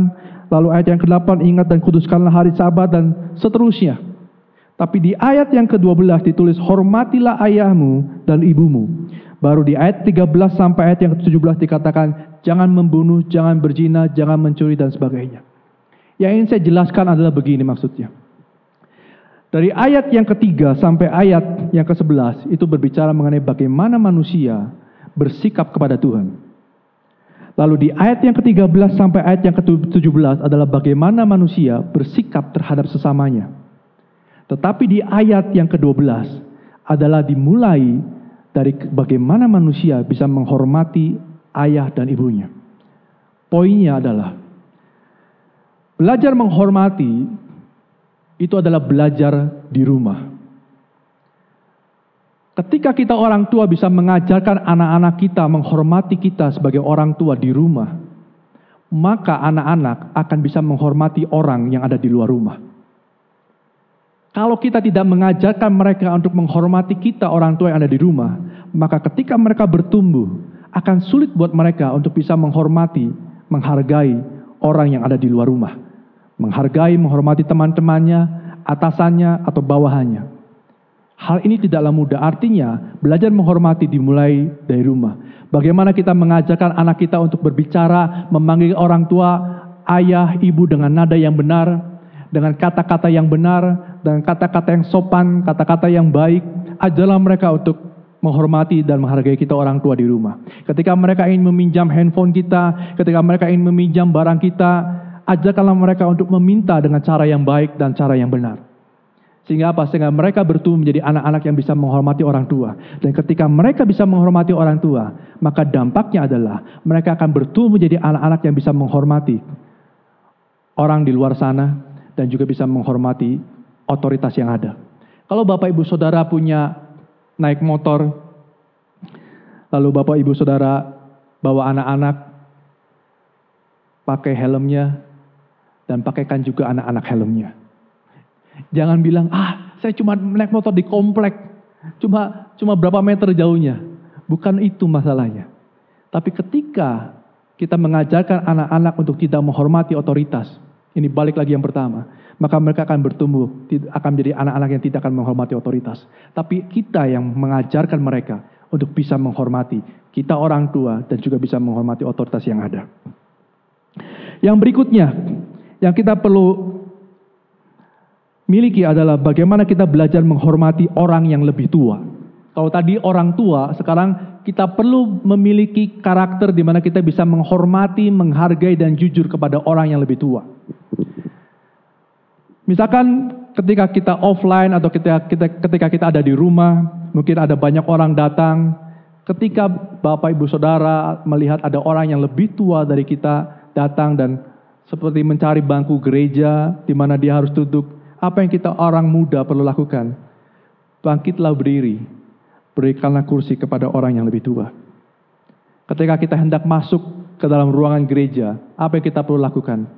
[SPEAKER 3] Lalu ayat yang ke-8, ingat dan kuduskanlah hari Sabat dan seterusnya. Tapi di ayat yang ke-12 ditulis hormatilah ayahmu dan ibumu. Baru di ayat 13 sampai ayat yang ke-17 dikatakan jangan membunuh, jangan berzina, jangan mencuri dan sebagainya. Yang ingin saya jelaskan adalah begini maksudnya. Dari ayat yang ketiga sampai ayat yang ke-11 itu berbicara mengenai bagaimana manusia bersikap kepada Tuhan. Lalu di ayat yang ke-13 sampai ayat yang ke-17 adalah bagaimana manusia bersikap terhadap sesamanya. Tetapi di ayat yang ke-12 adalah dimulai dari bagaimana manusia bisa menghormati ayah dan ibunya. Poinnya adalah belajar menghormati itu adalah belajar di rumah. Ketika kita orang tua bisa mengajarkan anak-anak kita menghormati kita sebagai orang tua di rumah, maka anak-anak akan bisa menghormati orang yang ada di luar rumah. Kalau kita tidak mengajarkan mereka untuk menghormati kita orang tua yang ada di rumah, maka ketika mereka bertumbuh, akan sulit buat mereka untuk bisa menghormati, menghargai orang yang ada di luar rumah. Menghargai, menghormati teman-temannya, atasannya, atau bawahannya. Hal ini tidaklah mudah, artinya belajar menghormati dimulai dari rumah. Bagaimana kita mengajarkan anak kita untuk berbicara, memanggil orang tua, ayah, ibu dengan nada yang benar, dengan kata-kata yang benar, dengan kata-kata yang sopan, kata-kata yang baik. Ajarlah mereka untuk menghormati dan menghargai kita orang tua di rumah. Ketika mereka ingin meminjam handphone kita, ketika mereka ingin meminjam barang kita, ajarkanlah mereka untuk meminta dengan cara yang baik dan cara yang benar. Sehingga apa? Sehingga mereka bertumbuh menjadi anak-anak yang bisa menghormati orang tua. Dan ketika mereka bisa menghormati orang tua, maka dampaknya adalah mereka akan bertumbuh menjadi anak-anak yang bisa menghormati orang di luar sana dan juga bisa menghormati otoritas yang ada. Kalau Bapak Ibu Saudara punya naik motor, lalu Bapak Ibu Saudara bawa anak-anak, pakai helmnya, dan pakaikan juga anak-anak helmnya. Jangan bilang, saya cuma naik motor di komplek, cuma berapa meter jauhnya. Bukan itu masalahnya. Tapi ketika kita mengajarkan anak-anak untuk tidak menghormati otoritas, ini balik lagi yang pertama, maka mereka akan bertumbuh, akan menjadi anak-anak yang tidak akan menghormati otoritas. Tapi kita yang mengajarkan mereka untuk bisa menghormati, kita orang tua dan juga bisa menghormati otoritas yang ada. Yang berikutnya, yang kita perlu miliki adalah bagaimana kita belajar menghormati orang yang lebih tua. Kalau tadi orang tua, sekarang kita perlu memiliki karakter di mana kita bisa menghormati, menghargai, dan jujur kepada orang yang lebih tua. Misalkan ketika kita offline atau ketika kita ada di rumah, mungkin ada banyak orang datang. Ketika Bapak Ibu Saudara melihat ada orang yang lebih tua dari kita datang dan seperti mencari bangku gereja di mana dia harus duduk, apa yang kita orang muda perlu lakukan? Bangkitlah berdiri, berikanlah kursi kepada orang yang lebih tua. Ketika kita hendak masuk ke dalam ruangan gereja, apa yang kita perlu lakukan?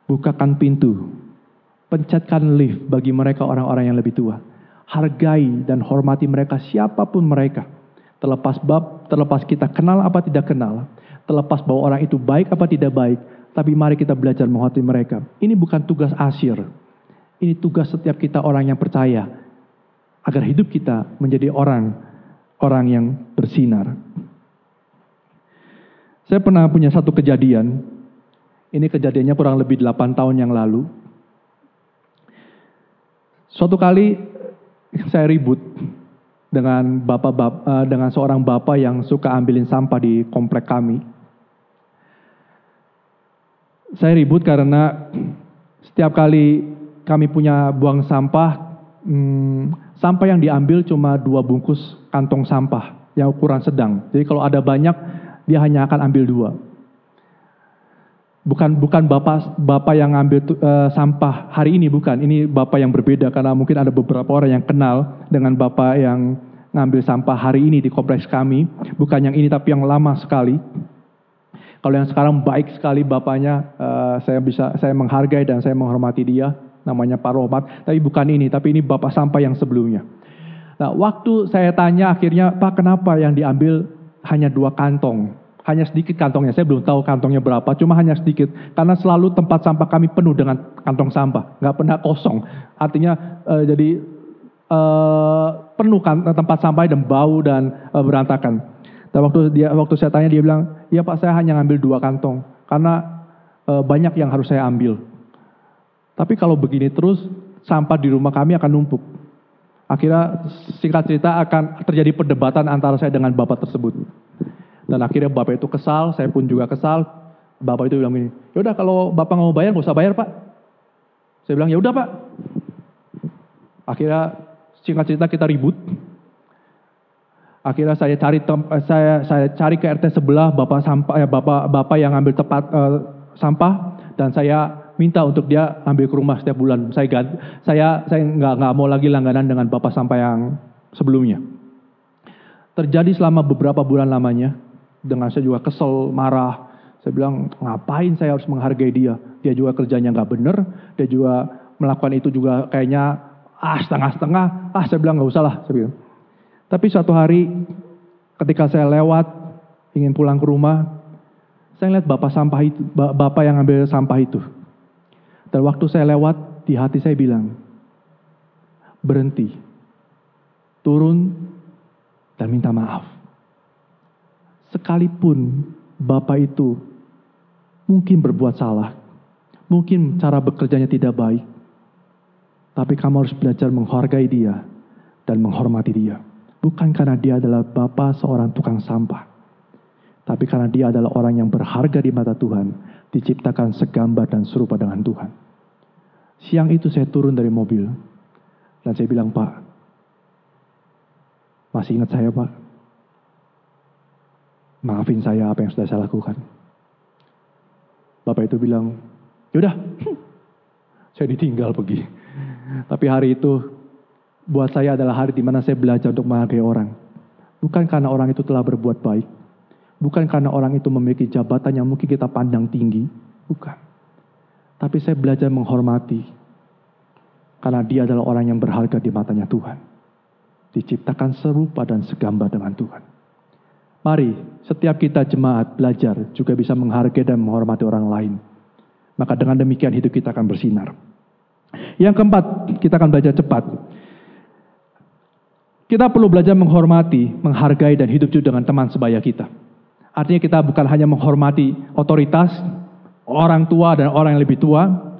[SPEAKER 3] Bukakan pintu, pencetkan lift bagi mereka orang-orang yang lebih tua. Hargai dan hormati mereka siapapun mereka. Terlepas kita kenal apa tidak kenal, terlepas bahwa orang itu baik apa tidak baik, tapi mari kita belajar menghormati mereka. Ini bukan tugas asyir. Ini tugas setiap kita orang yang percaya, agar hidup kita menjadi orang yang bersinar. Saya pernah punya satu kejadian, ini kejadiannya kurang lebih 8 tahun yang lalu. Suatu kali saya ribut dengan dengan seorang bapak yang suka ambilin sampah di komplek kami. Saya ribut karena setiap kali kami punya buang sampah, sampah yang diambil cuma 2 bungkus kantong sampah yang ukuran sedang. Jadi kalau ada banyak, dia hanya akan ambil 2. Bukan bapak yang ambil sampah hari ini, bukan. Ini bapak yang berbeda karena mungkin ada beberapa orang yang kenal dengan bapak yang ngambil sampah hari ini di kompleks kami. Bukan yang ini tapi yang lama sekali. Kalau yang sekarang baik sekali bapaknya, saya menghargai dan saya menghormati dia. Namanya Pak Rohmat, tapi bukan ini, tapi ini bapak sampah yang sebelumnya. Nah, waktu saya tanya akhirnya, Pak, kenapa yang diambil hanya 2 kantong? Hanya sedikit kantongnya, saya belum tahu kantongnya berapa, cuma hanya sedikit. Karena selalu tempat sampah kami penuh dengan kantong sampah, nggak pernah kosong. Artinya penuh tempat sampah dan bau dan berantakan. Dan waktu saya tanya dia bilang, iya Pak, saya hanya ngambil 2 kantong, karena banyak yang harus saya ambil. Tapi kalau begini terus, sampah di rumah kami akan numpuk. Akhirnya singkat cerita akan terjadi perdebatan antara saya dengan bapak tersebut. Dan akhirnya bapak itu kesal, saya pun juga kesal. Bapak itu bilang gini, yaudah kalau bapak nggak mau bayar, nggak usah bayar Pak. Saya bilang, yaudah Pak. Akhirnya singkat cerita kita ribut. Akhirnya saya cari ke RT sebelah bapak yang ambil tempat sampah, dan saya minta untuk dia ambil ke rumah setiap bulan. Saya nggak mau lagi langganan dengan bapak sampah yang sebelumnya. Terjadi selama beberapa bulan lamanya. Dengan saya juga kesel, marah. Saya bilang, ngapain saya harus menghargai dia? Dia juga kerjanya nggak bener. Dia juga melakukan itu juga kayaknya setengah-setengah. Saya bilang nggak usah lah. Saya bilang. Tapi suatu hari ketika saya lewat ingin pulang ke rumah, saya lihat bapak yang ambil sampah itu. Dan waktu saya lewat, di hati saya bilang, berhenti, turun, dan minta maaf. Sekalipun bapak itu mungkin berbuat salah, mungkin cara bekerjanya tidak baik, tapi kamu harus belajar menghargai dia dan menghormati dia. Bukan karena dia adalah bapak seorang tukang sampah, tapi karena dia adalah orang yang berharga di mata Tuhan, diciptakan segambar dan serupa dengan Tuhan. Siang itu saya turun dari mobil, dan saya bilang, Pak, masih ingat saya, Pak? Maafin saya apa yang sudah saya lakukan. Bapak itu bilang, yaudah, saya ditinggal pergi. Tapi hari itu, buat saya adalah hari di mana saya belajar untuk menghargai orang. Bukan karena orang itu telah berbuat baik. Bukan karena orang itu memiliki jabatan yang mungkin kita pandang tinggi. Bukan. Tapi saya belajar menghormati. Karena dia adalah orang yang berharga di matanya Tuhan. Diciptakan serupa dan segambar dengan Tuhan. Mari, setiap kita jemaat belajar juga bisa menghargai dan menghormati orang lain. Maka dengan demikian hidup kita akan bersinar. Yang keempat, kita akan belajar cepat. Kita perlu belajar menghormati, menghargai, dan hidup juga dengan teman sebaya kita. Artinya kita bukan hanya menghormati otoritas, orang tua dan orang yang lebih tua.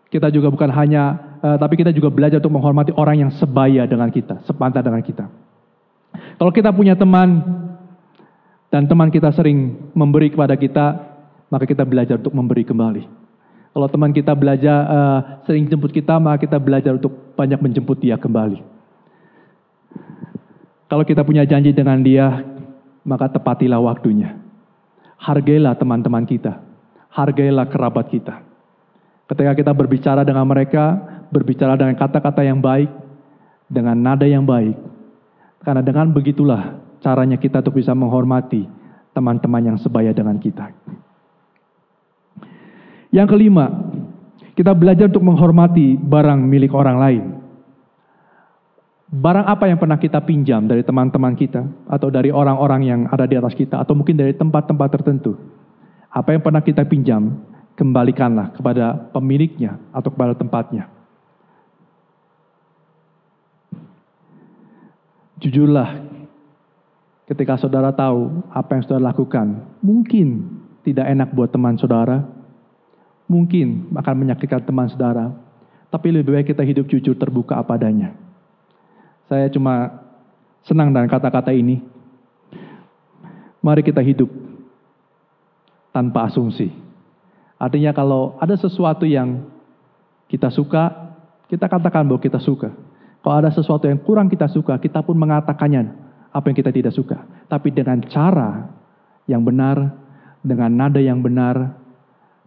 [SPEAKER 3] Kita juga bukan hanya, tapi kita juga belajar untuk menghormati orang yang sebaya dengan kita, sepantar dengan kita. Kalau kita punya teman, dan teman kita sering memberi kepada kita, maka kita belajar untuk memberi kembali. Kalau teman kita belajar sering jemput kita, maka kita belajar untuk banyak menjemput dia kembali. Kalau kita punya janji dengan dia, maka tepatilah waktunya. Hargailah teman-teman kita. Hargailah kerabat kita. Ketika kita berbicara dengan mereka, berbicara dengan kata-kata yang baik, dengan nada yang baik. Karena dengan begitulah caranya kita untuk bisa menghormati teman-teman yang sebaya dengan kita. Yang kelima, kita belajar untuk menghormati barang milik orang lain. Barang apa yang pernah kita pinjam dari teman-teman kita, atau dari orang-orang yang ada di atas kita, atau mungkin dari tempat-tempat tertentu. Apa yang pernah kita pinjam, kembalikanlah kepada pemiliknya atau kepada tempatnya. Jujurlah, ketika saudara tahu apa yang saudara lakukan, mungkin tidak enak buat teman saudara, mungkin akan menyakitkan teman saudara, tapi lebih baik kita hidup jujur, terbuka apa adanya. Saya cuma senang dengan kata-kata ini. Mari kita hidup tanpa asumsi. Artinya kalau ada sesuatu yang kita suka, kita katakan bahwa kita suka. Kalau ada sesuatu yang kurang kita suka, kita pun mengatakannya apa yang kita tidak suka. Tapi dengan cara yang benar, dengan nada yang benar,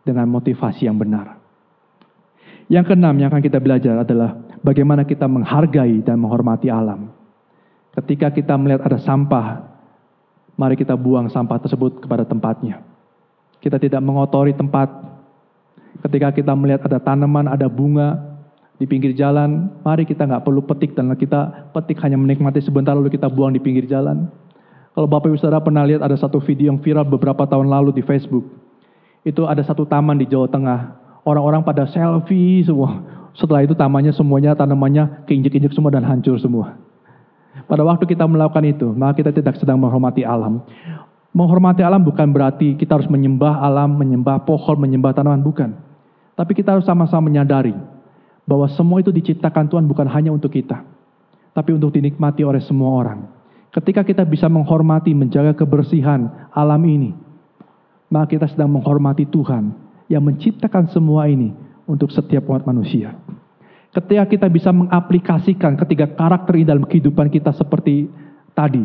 [SPEAKER 3] dengan motivasi yang benar. Yang keenam yang akan kita belajar adalah bagaimana kita menghargai dan menghormati alam. Ketika kita melihat ada sampah, mari kita buang sampah tersebut kepada tempatnya. Kita tidak mengotori tempat. Ketika kita melihat ada tanaman, ada bunga di pinggir jalan, mari kita nggak perlu petik, dan kita petik hanya menikmati sebentar lalu kita buang di pinggir jalan. Kalau Bapak Ibu Saudara pernah lihat ada satu video yang viral beberapa tahun lalu di Facebook. Itu ada satu taman di Jawa Tengah. Orang-orang pada selfie semua. Setelah itu tamannya semuanya, tanamannya keinjek-injek semua dan hancur semua. Pada waktu kita melakukan itu, maka kita tidak sedang menghormati alam. Menghormati alam bukan berarti kita harus menyembah alam, menyembah pohon, menyembah tanaman, bukan. Tapi kita harus sama-sama menyadari bahwa semua itu diciptakan Tuhan bukan hanya untuk kita, tapi untuk dinikmati oleh semua orang. Ketika kita bisa menghormati, menjaga kebersihan alam ini, maka kita sedang menghormati Tuhan yang menciptakan semua ini untuk setiap umat manusia. Ketika kita bisa mengaplikasikan ketiga karakter ini dalam kehidupan kita seperti tadi,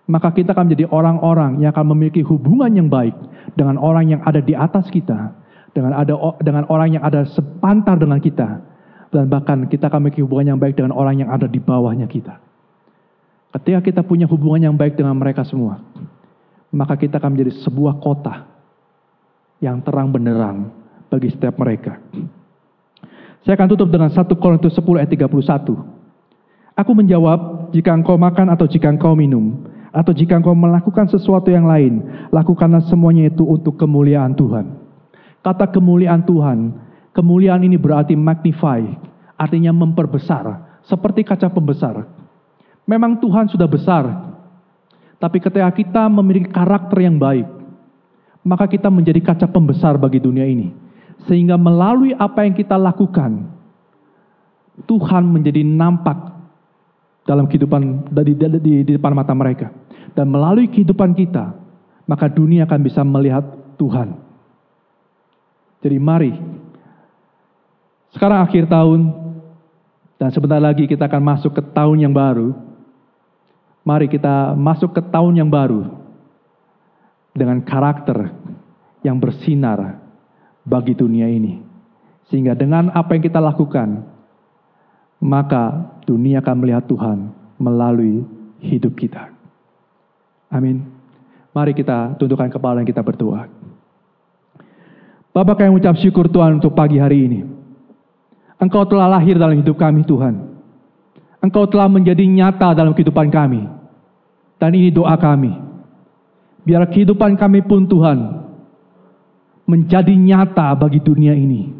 [SPEAKER 3] maka kita akan menjadi orang-orang yang akan memiliki hubungan yang baik dengan orang yang ada di atas kita, dengan orang yang ada sepantar dengan kita, dan bahkan kita akan memiliki hubungan yang baik dengan orang yang ada di bawahnya kita. Ketika kita punya hubungan yang baik dengan mereka semua, maka kita akan menjadi sebuah kota yang terang benderang bagi setiap mereka. Saya akan tutup dengan 1 Korintus 10 ayat 31. Aku menjawab, jika engkau makan atau jika engkau minum, Atau jika engkau melakukan sesuatu yang lain, lakukanlah semuanya itu untuk kemuliaan Tuhan. Kata kemuliaan Tuhan, kemuliaan ini berarti magnify, artinya memperbesar, seperti kaca pembesar. Memang Tuhan sudah besar, tapi ketika kita memiliki karakter yang baik, maka kita menjadi kaca pembesar bagi dunia ini. Sehingga melalui apa yang kita lakukan, Tuhan menjadi nampak dalam kehidupan di depan mata mereka. Dan melalui kehidupan kita, maka dunia akan bisa melihat Tuhan. Jadi mari, sekarang akhir tahun, dan sebentar lagi kita akan masuk ke tahun yang baru. Mari kita masuk ke tahun yang baru dengan karakter yang bersinar bagi dunia ini. Sehingga dengan apa yang kita lakukan, maka dunia akan melihat Tuhan melalui hidup kita. Amin. Mari kita tundukkan kepala dan kita berdoa. Bapa, kami mengucap syukur Tuhan untuk pagi hari ini. Engkau telah lahir dalam hidup kami Tuhan. Engkau telah menjadi nyata dalam kehidupan kami. Dan ini doa kami. Biar kehidupan kami pun Tuhan menjadi nyata bagi dunia ini.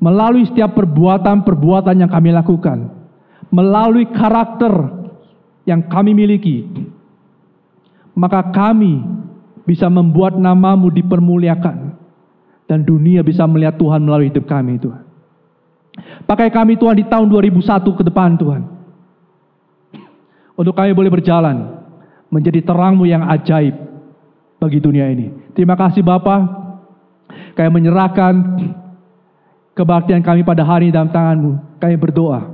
[SPEAKER 3] Melalui setiap perbuatan-perbuatan yang kami lakukan. Melalui karakter yang kami miliki. Maka kami bisa membuat namamu dipermuliakan. Dan dunia bisa melihat Tuhan melalui hidup kami Tuhan. Pakai kami Tuhan di tahun 2001 ke depan Tuhan. Untuk kami boleh berjalan menjadi terang-Mu yang ajaib bagi dunia ini. Terima kasih Bapa. Kami menyerahkan kebaktian kami pada hari ini dalam tangan-Mu. Kami berdoa.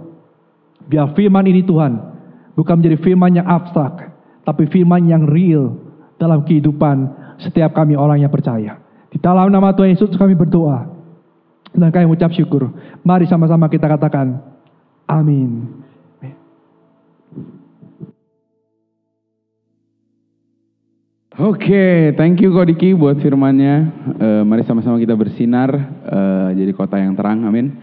[SPEAKER 3] Biar firman ini Tuhan bukan menjadi firman yang abstrak, tapi firman yang real dalam kehidupan setiap kami orang yang percaya. Di dalam nama Tuhan Yesus kami berdoa. Dan kami mengucap syukur. Mari sama-sama kita katakan, amin.
[SPEAKER 4] Oke, thank you Kodiki buat firmannya. Mari sama-sama kita bersinar jadi kota yang terang, amin.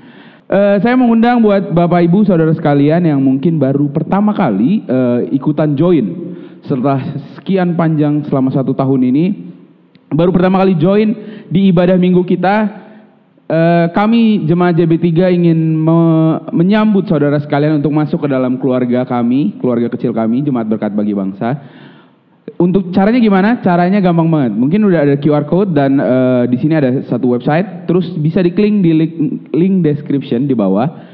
[SPEAKER 4] Saya mengundang buat Bapak Ibu Saudara sekalian yang mungkin baru pertama kali ikutan join setelah sekian panjang selama 1 tahun ini, baru pertama kali join di ibadah minggu kita. Kami Jemaat JB3 ingin menyambut saudara sekalian untuk masuk ke dalam keluarga kami, keluarga kecil kami, Jemaat Berkat Bagi Bangsa. Untuk caranya gimana? Caranya gampang banget. Mungkin udah ada QR code dan di sini ada satu website. Terus bisa diklik di link description di bawah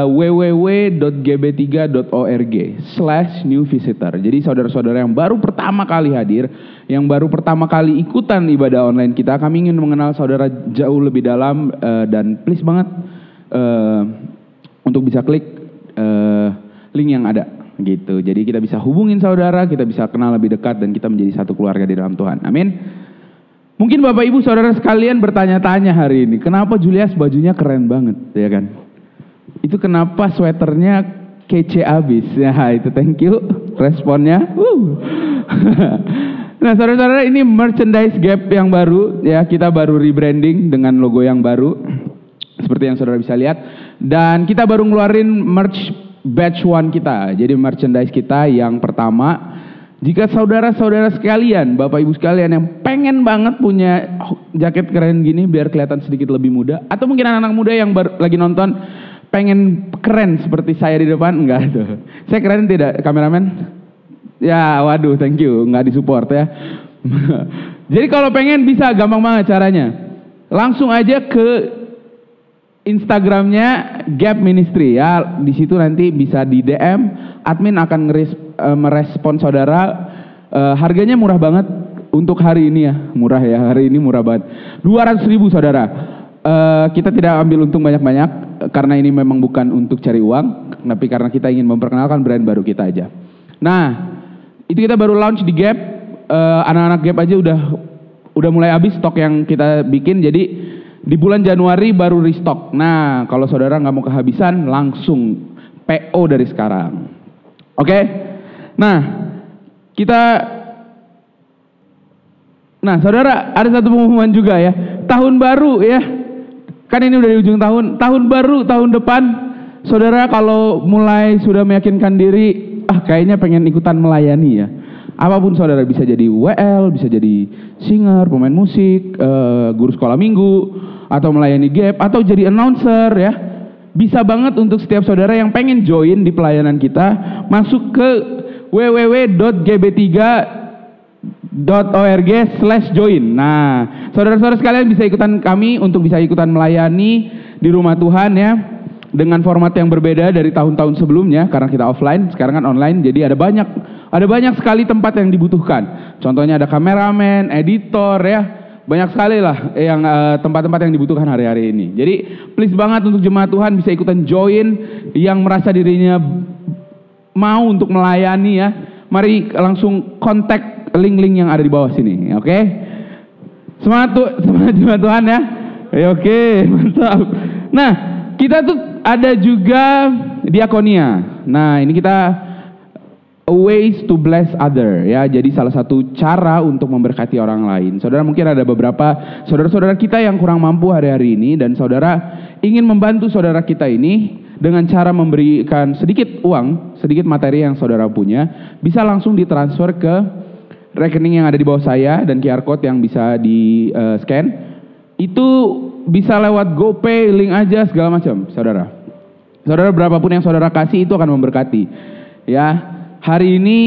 [SPEAKER 4] www.gb3.org/new visitor. Jadi saudara-saudara yang baru pertama kali hadir, yang baru pertama kali ikutan ibadah online kita, kami ingin mengenal saudara jauh lebih dalam dan please banget untuk bisa klik link yang ada. Gitu. Jadi kita bisa hubungin saudara, kita bisa kenal lebih dekat dan kita menjadi satu keluarga di dalam Tuhan. Amin. Mungkin Bapak Ibu saudara sekalian bertanya-tanya hari ini, kenapa Julius bajunya keren banget, ya kan? Itu kenapa sweaternya kece abis? Ya, itu thank you responnya. Nah, saudara-saudara, ini merchandise Gap yang baru, ya, kita baru rebranding dengan logo yang baru. Seperti yang saudara bisa lihat, dan kita baru ngeluarin merch batch 1 kita. Jadi merchandise kita yang pertama, jika saudara-saudara sekalian, Bapak Ibu sekalian yang pengen banget punya jaket keren gini biar kelihatan sedikit lebih muda, atau mungkin anak-anak muda yang lagi nonton pengen keren seperti saya di depan, enggak tuh. Saya keren tidak, kameramen? Ya, waduh, thank you, enggak disupport ya. Jadi kalau pengen bisa, gampang banget caranya. Langsung aja ke Instagramnya Gap Ministry ya, di situ nanti bisa di DM, admin akan merespon saudara. Harganya murah banget untuk hari ini ya, murah ya, hari ini murah banget, 200.000 saudara. Kita tidak ambil untung banyak-banyak karena ini memang bukan untuk cari uang, tapi karena kita ingin memperkenalkan brand baru kita aja. Nah, itu kita baru launch di Gap, anak-anak Gap aja udah mulai habis stok yang kita bikin, jadi di bulan Januari baru restock. Nah, kalau saudara nggak mau kehabisan, langsung PO dari sekarang. Oke? Nah, saudara, ada satu pengumuman juga ya. Tahun baru ya. Kan ini udah di ujung tahun. Tahun baru, tahun depan, saudara kalau mulai sudah meyakinkan diri, kayaknya pengen ikutan melayani ya. Apapun saudara, bisa jadi WL, bisa jadi singer, pemain musik, guru sekolah minggu, atau melayani gap, atau jadi announcer ya. Bisa banget untuk setiap saudara yang pengen join di pelayanan kita, masuk ke www.gb3.org/join. Nah, saudara-saudara sekalian bisa ikutan kami untuk bisa ikutan melayani di rumah Tuhan ya, dengan format yang berbeda dari tahun-tahun sebelumnya karena kita offline, sekarang kan online. Jadi ada banyak sekali tempat yang dibutuhkan. Contohnya ada kameramen, editor ya, banyak sekali lah yang tempat-tempat yang dibutuhkan hari-hari ini. Jadi please banget untuk jemaat Tuhan bisa ikutan join yang merasa dirinya mau untuk melayani ya. Mari langsung kontak link-link yang ada di bawah sini, oke? Semangat jemaat Tuhan ya. Oke, mantap. Nah, kita tuh ada juga diakonia. Nah, ini kita ways to bless other ya. Jadi salah satu cara untuk memberkati orang lain. Saudara, mungkin ada beberapa saudara-saudara kita yang kurang mampu hari-hari ini, dan saudara ingin membantu saudara kita ini dengan cara memberikan sedikit uang, sedikit materi yang saudara punya, bisa langsung ditransfer ke rekening yang ada di bawah saya dan QR code yang bisa di scan. Itu bisa lewat GoPay, link aja segala macam, saudara. Saudara, berapapun yang saudara kasih itu akan memberkati. Ya, hari ini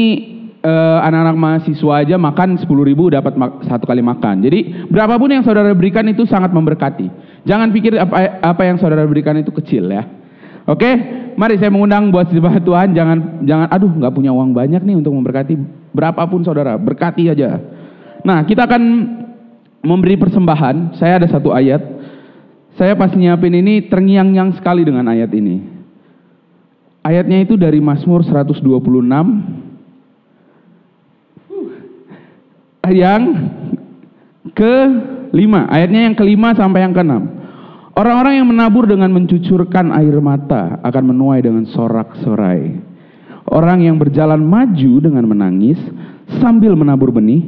[SPEAKER 4] anak-anak mahasiswa aja makan 10.000 dapat satu kali makan. Jadi berapapun yang saudara berikan itu sangat memberkati. Jangan pikir apa yang saudara berikan itu kecil ya. Oke, mari saya mengundang buat jemaat Tuhan, jangan aduh nggak punya uang banyak nih untuk memberkati. Berapapun saudara, berkati aja. Nah, kita akan memberi persembahan. Saya ada satu ayat. Saya pas nyiapin ini terngiang-ngiang sekali dengan ayat ini. Ayatnya itu dari Mazmur 126 yang ke-5. Ayatnya yang ke-5 sampai yang ke-6. Orang-orang yang menabur dengan mencucurkan air mata akan menuai dengan sorak-sorai. Orang yang berjalan maju dengan menangis sambil menabur benih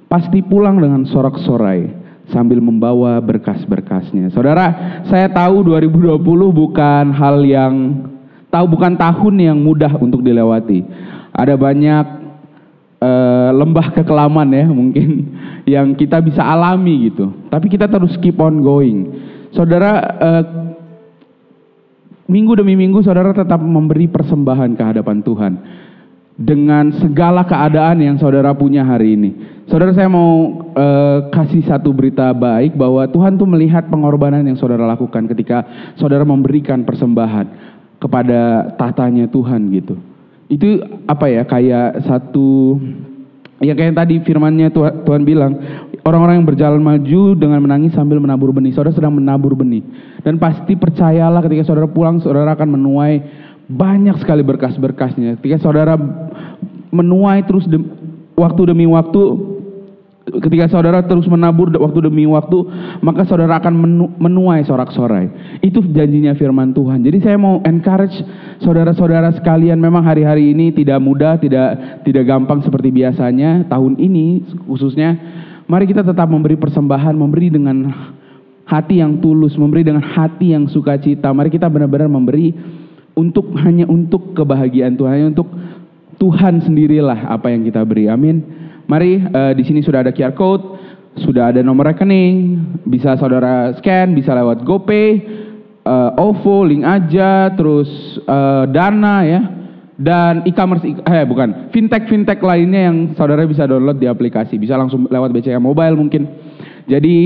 [SPEAKER 4] pasti pulang dengan sorak-sorai sambil membawa berkas-berkasnya. Saudara, saya tahu 2020 bukan bukan tahun yang mudah untuk dilewati. Ada banyak lembah kekelaman ya mungkin yang kita bisa alami gitu. Tapi kita terus keep on going. Saudara, minggu demi minggu saudara tetap memberi persembahan ke hadapan Tuhan dengan segala keadaan yang saudara punya hari ini. Saudara, saya mau kasih satu berita baik bahwa Tuhan tuh melihat pengorbanan yang saudara lakukan ketika saudara memberikan persembahan kepada tahtanya Tuhan gitu. Itu apa ya, kayak satu ya kayak tadi firman-Nya Tuhan bilang, orang-orang yang berjalan maju dengan menangis sambil menabur benih. Saudara sedang menabur benih. Dan pasti percayalah ketika saudara pulang, saudara akan menuai banyak sekali berkas-berkasnya. Ketika saudara menuai terus waktu demi waktu, ketika saudara terus menabur waktu demi waktu, maka saudara akan menuai sorak-sorai. Itu janjinya firman Tuhan. Jadi saya mau encourage saudara-saudara sekalian, memang hari-hari ini tidak mudah, tidak gampang seperti biasanya. Tahun ini khususnya, mari kita tetap memberi persembahan, memberi dengan hati yang tulus, memberi dengan hati yang sukacita. Mari kita benar-benar memberi hanya untuk kebahagiaan Tuhan, hanya untuk Tuhan sendirilah apa yang kita beri. Amin. Mari, di sini sudah ada QR code, sudah ada nomor rekening, bisa saudara scan, bisa lewat GoPay, OVO, link aja, terus Dana ya, dan e-commerce, fintech lainnya yang saudara bisa download di aplikasi, bisa langsung lewat BCA Mobile mungkin. Jadi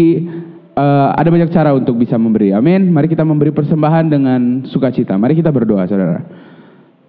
[SPEAKER 4] ada banyak cara untuk bisa memberi. Amin. Mari kita memberi persembahan dengan sukacita. Mari kita berdoa, saudara.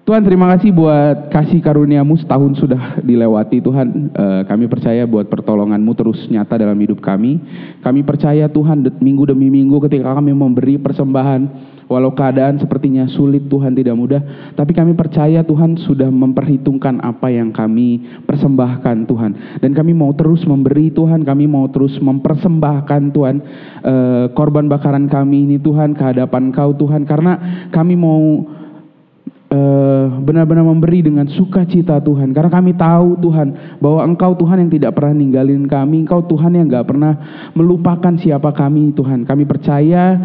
[SPEAKER 4] Tuhan, terima kasih buat kasih karunia-Mu, setahun sudah dilewati Tuhan. Kami percaya buat pertolongan-Mu terus nyata dalam hidup kami. Kami percaya Tuhan, minggu demi minggu ketika kami memberi persembahan, walau keadaan sepertinya sulit Tuhan, tidak mudah, tapi kami percaya Tuhan sudah memperhitungkan apa yang kami persembahkan Tuhan. Dan kami mau terus memberi Tuhan, kami mau terus mempersembahkan Tuhan korban bakaran kami ini Tuhan ke hadapan Kau Tuhan, karena kami mau benar-benar memberi dengan sukacita Tuhan, karena kami tahu Tuhan bahwa Engkau Tuhan yang tidak pernah ninggalin kami, Engkau Tuhan yang gak pernah melupakan siapa kami Tuhan. Kami percaya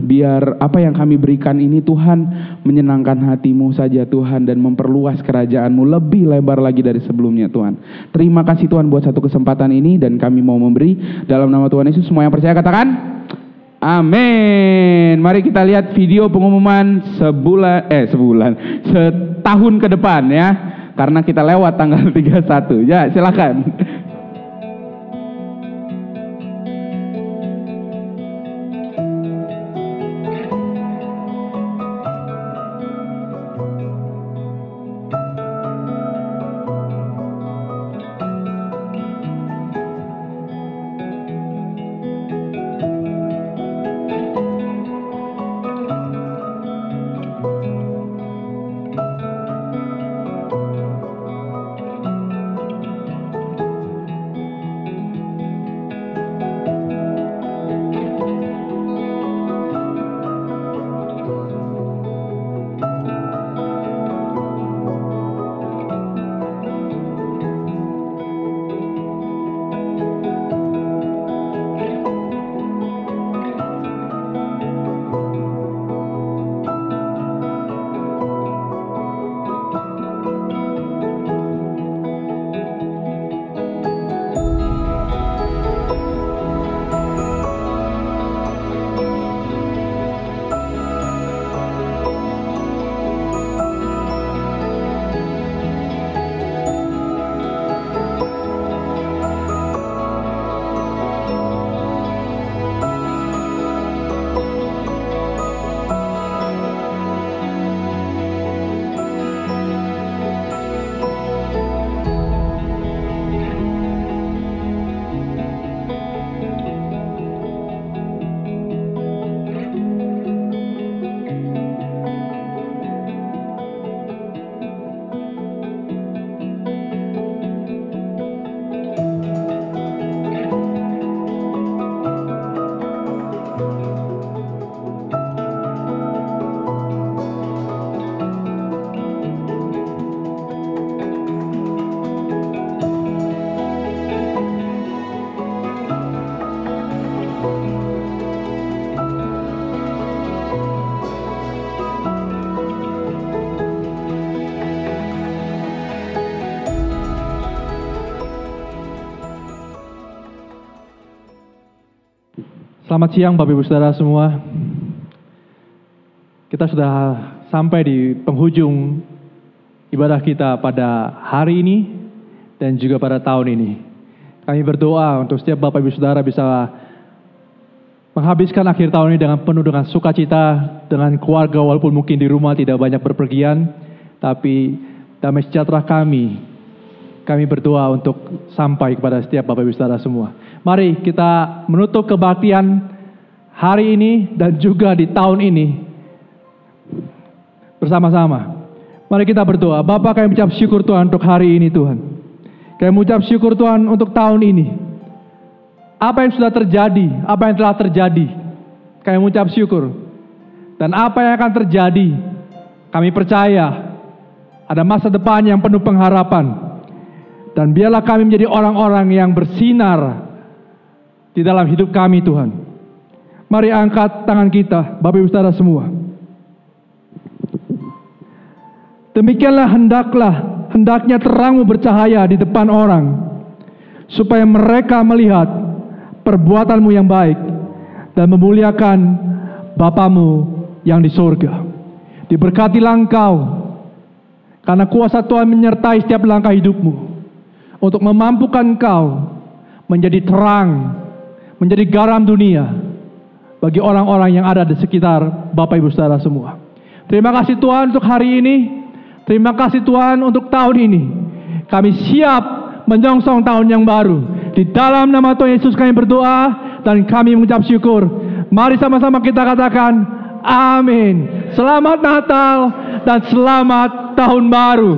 [SPEAKER 4] biar apa yang kami berikan ini Tuhan menyenangkan hati-Mu saja Tuhan, dan memperluas kerajaan-Mu lebih lebar lagi dari sebelumnya Tuhan. Terima kasih Tuhan buat satu kesempatan ini, dan kami mau memberi dalam nama Tuhan Yesus. Semua yang percaya katakan amin. Mari kita lihat video pengumuman setahun ke depan ya. Karena kita lewat tanggal 31. Ya, silakan.
[SPEAKER 3] Selamat siang Bapak Ibu Saudara semua. Kita sudah sampai di penghujung ibadah kita pada hari ini dan juga pada tahun ini. Kami berdoa untuk setiap Bapak Ibu Saudara bisa menghabiskan akhir tahun ini dengan penuh dengan sukacita, dengan keluarga walaupun mungkin di rumah tidak banyak berpergian, tapi damai sejahtera kami berdoa untuk sampai kepada setiap Bapak Ibu Saudara semua. Mari kita menutup kebaktian hari ini dan juga di tahun ini bersama-sama. Mari kita berdoa. Bapa, kami mengucap syukur Tuhan untuk hari ini Tuhan. Kami mengucap syukur Tuhan untuk tahun ini. Apa yang sudah terjadi, apa yang telah terjadi, kami mengucap syukur. Dan apa yang akan terjadi, kami percaya ada masa depan yang penuh pengharapan. Dan biarlah kami menjadi orang-orang yang bersinar di dalam hidup kami Tuhan. Mari angkat tangan kita, Bapak Ibu Saudara semua. Demikianlah hendaknya terangmu bercahaya di depan orang, supaya mereka melihat perbuatanmu yang baik dan memuliakan Bapamu yang di surga. Diberkatilah engkau, karena kuasa Tuhan menyertai setiap langkah hidupmu, untuk memampukan engkau menjadi terang, menjadi garam dunia bagi orang-orang yang ada di sekitar Bapak Ibu Saudara semua. Terima kasih Tuhan untuk hari ini. Terima kasih Tuhan untuk tahun ini. Kami siap menyongsong tahun yang baru. Di dalam nama Tuhan Yesus kami berdoa dan kami mengucap syukur. Mari sama-sama kita katakan amin. Selamat Natal dan selamat tahun baru.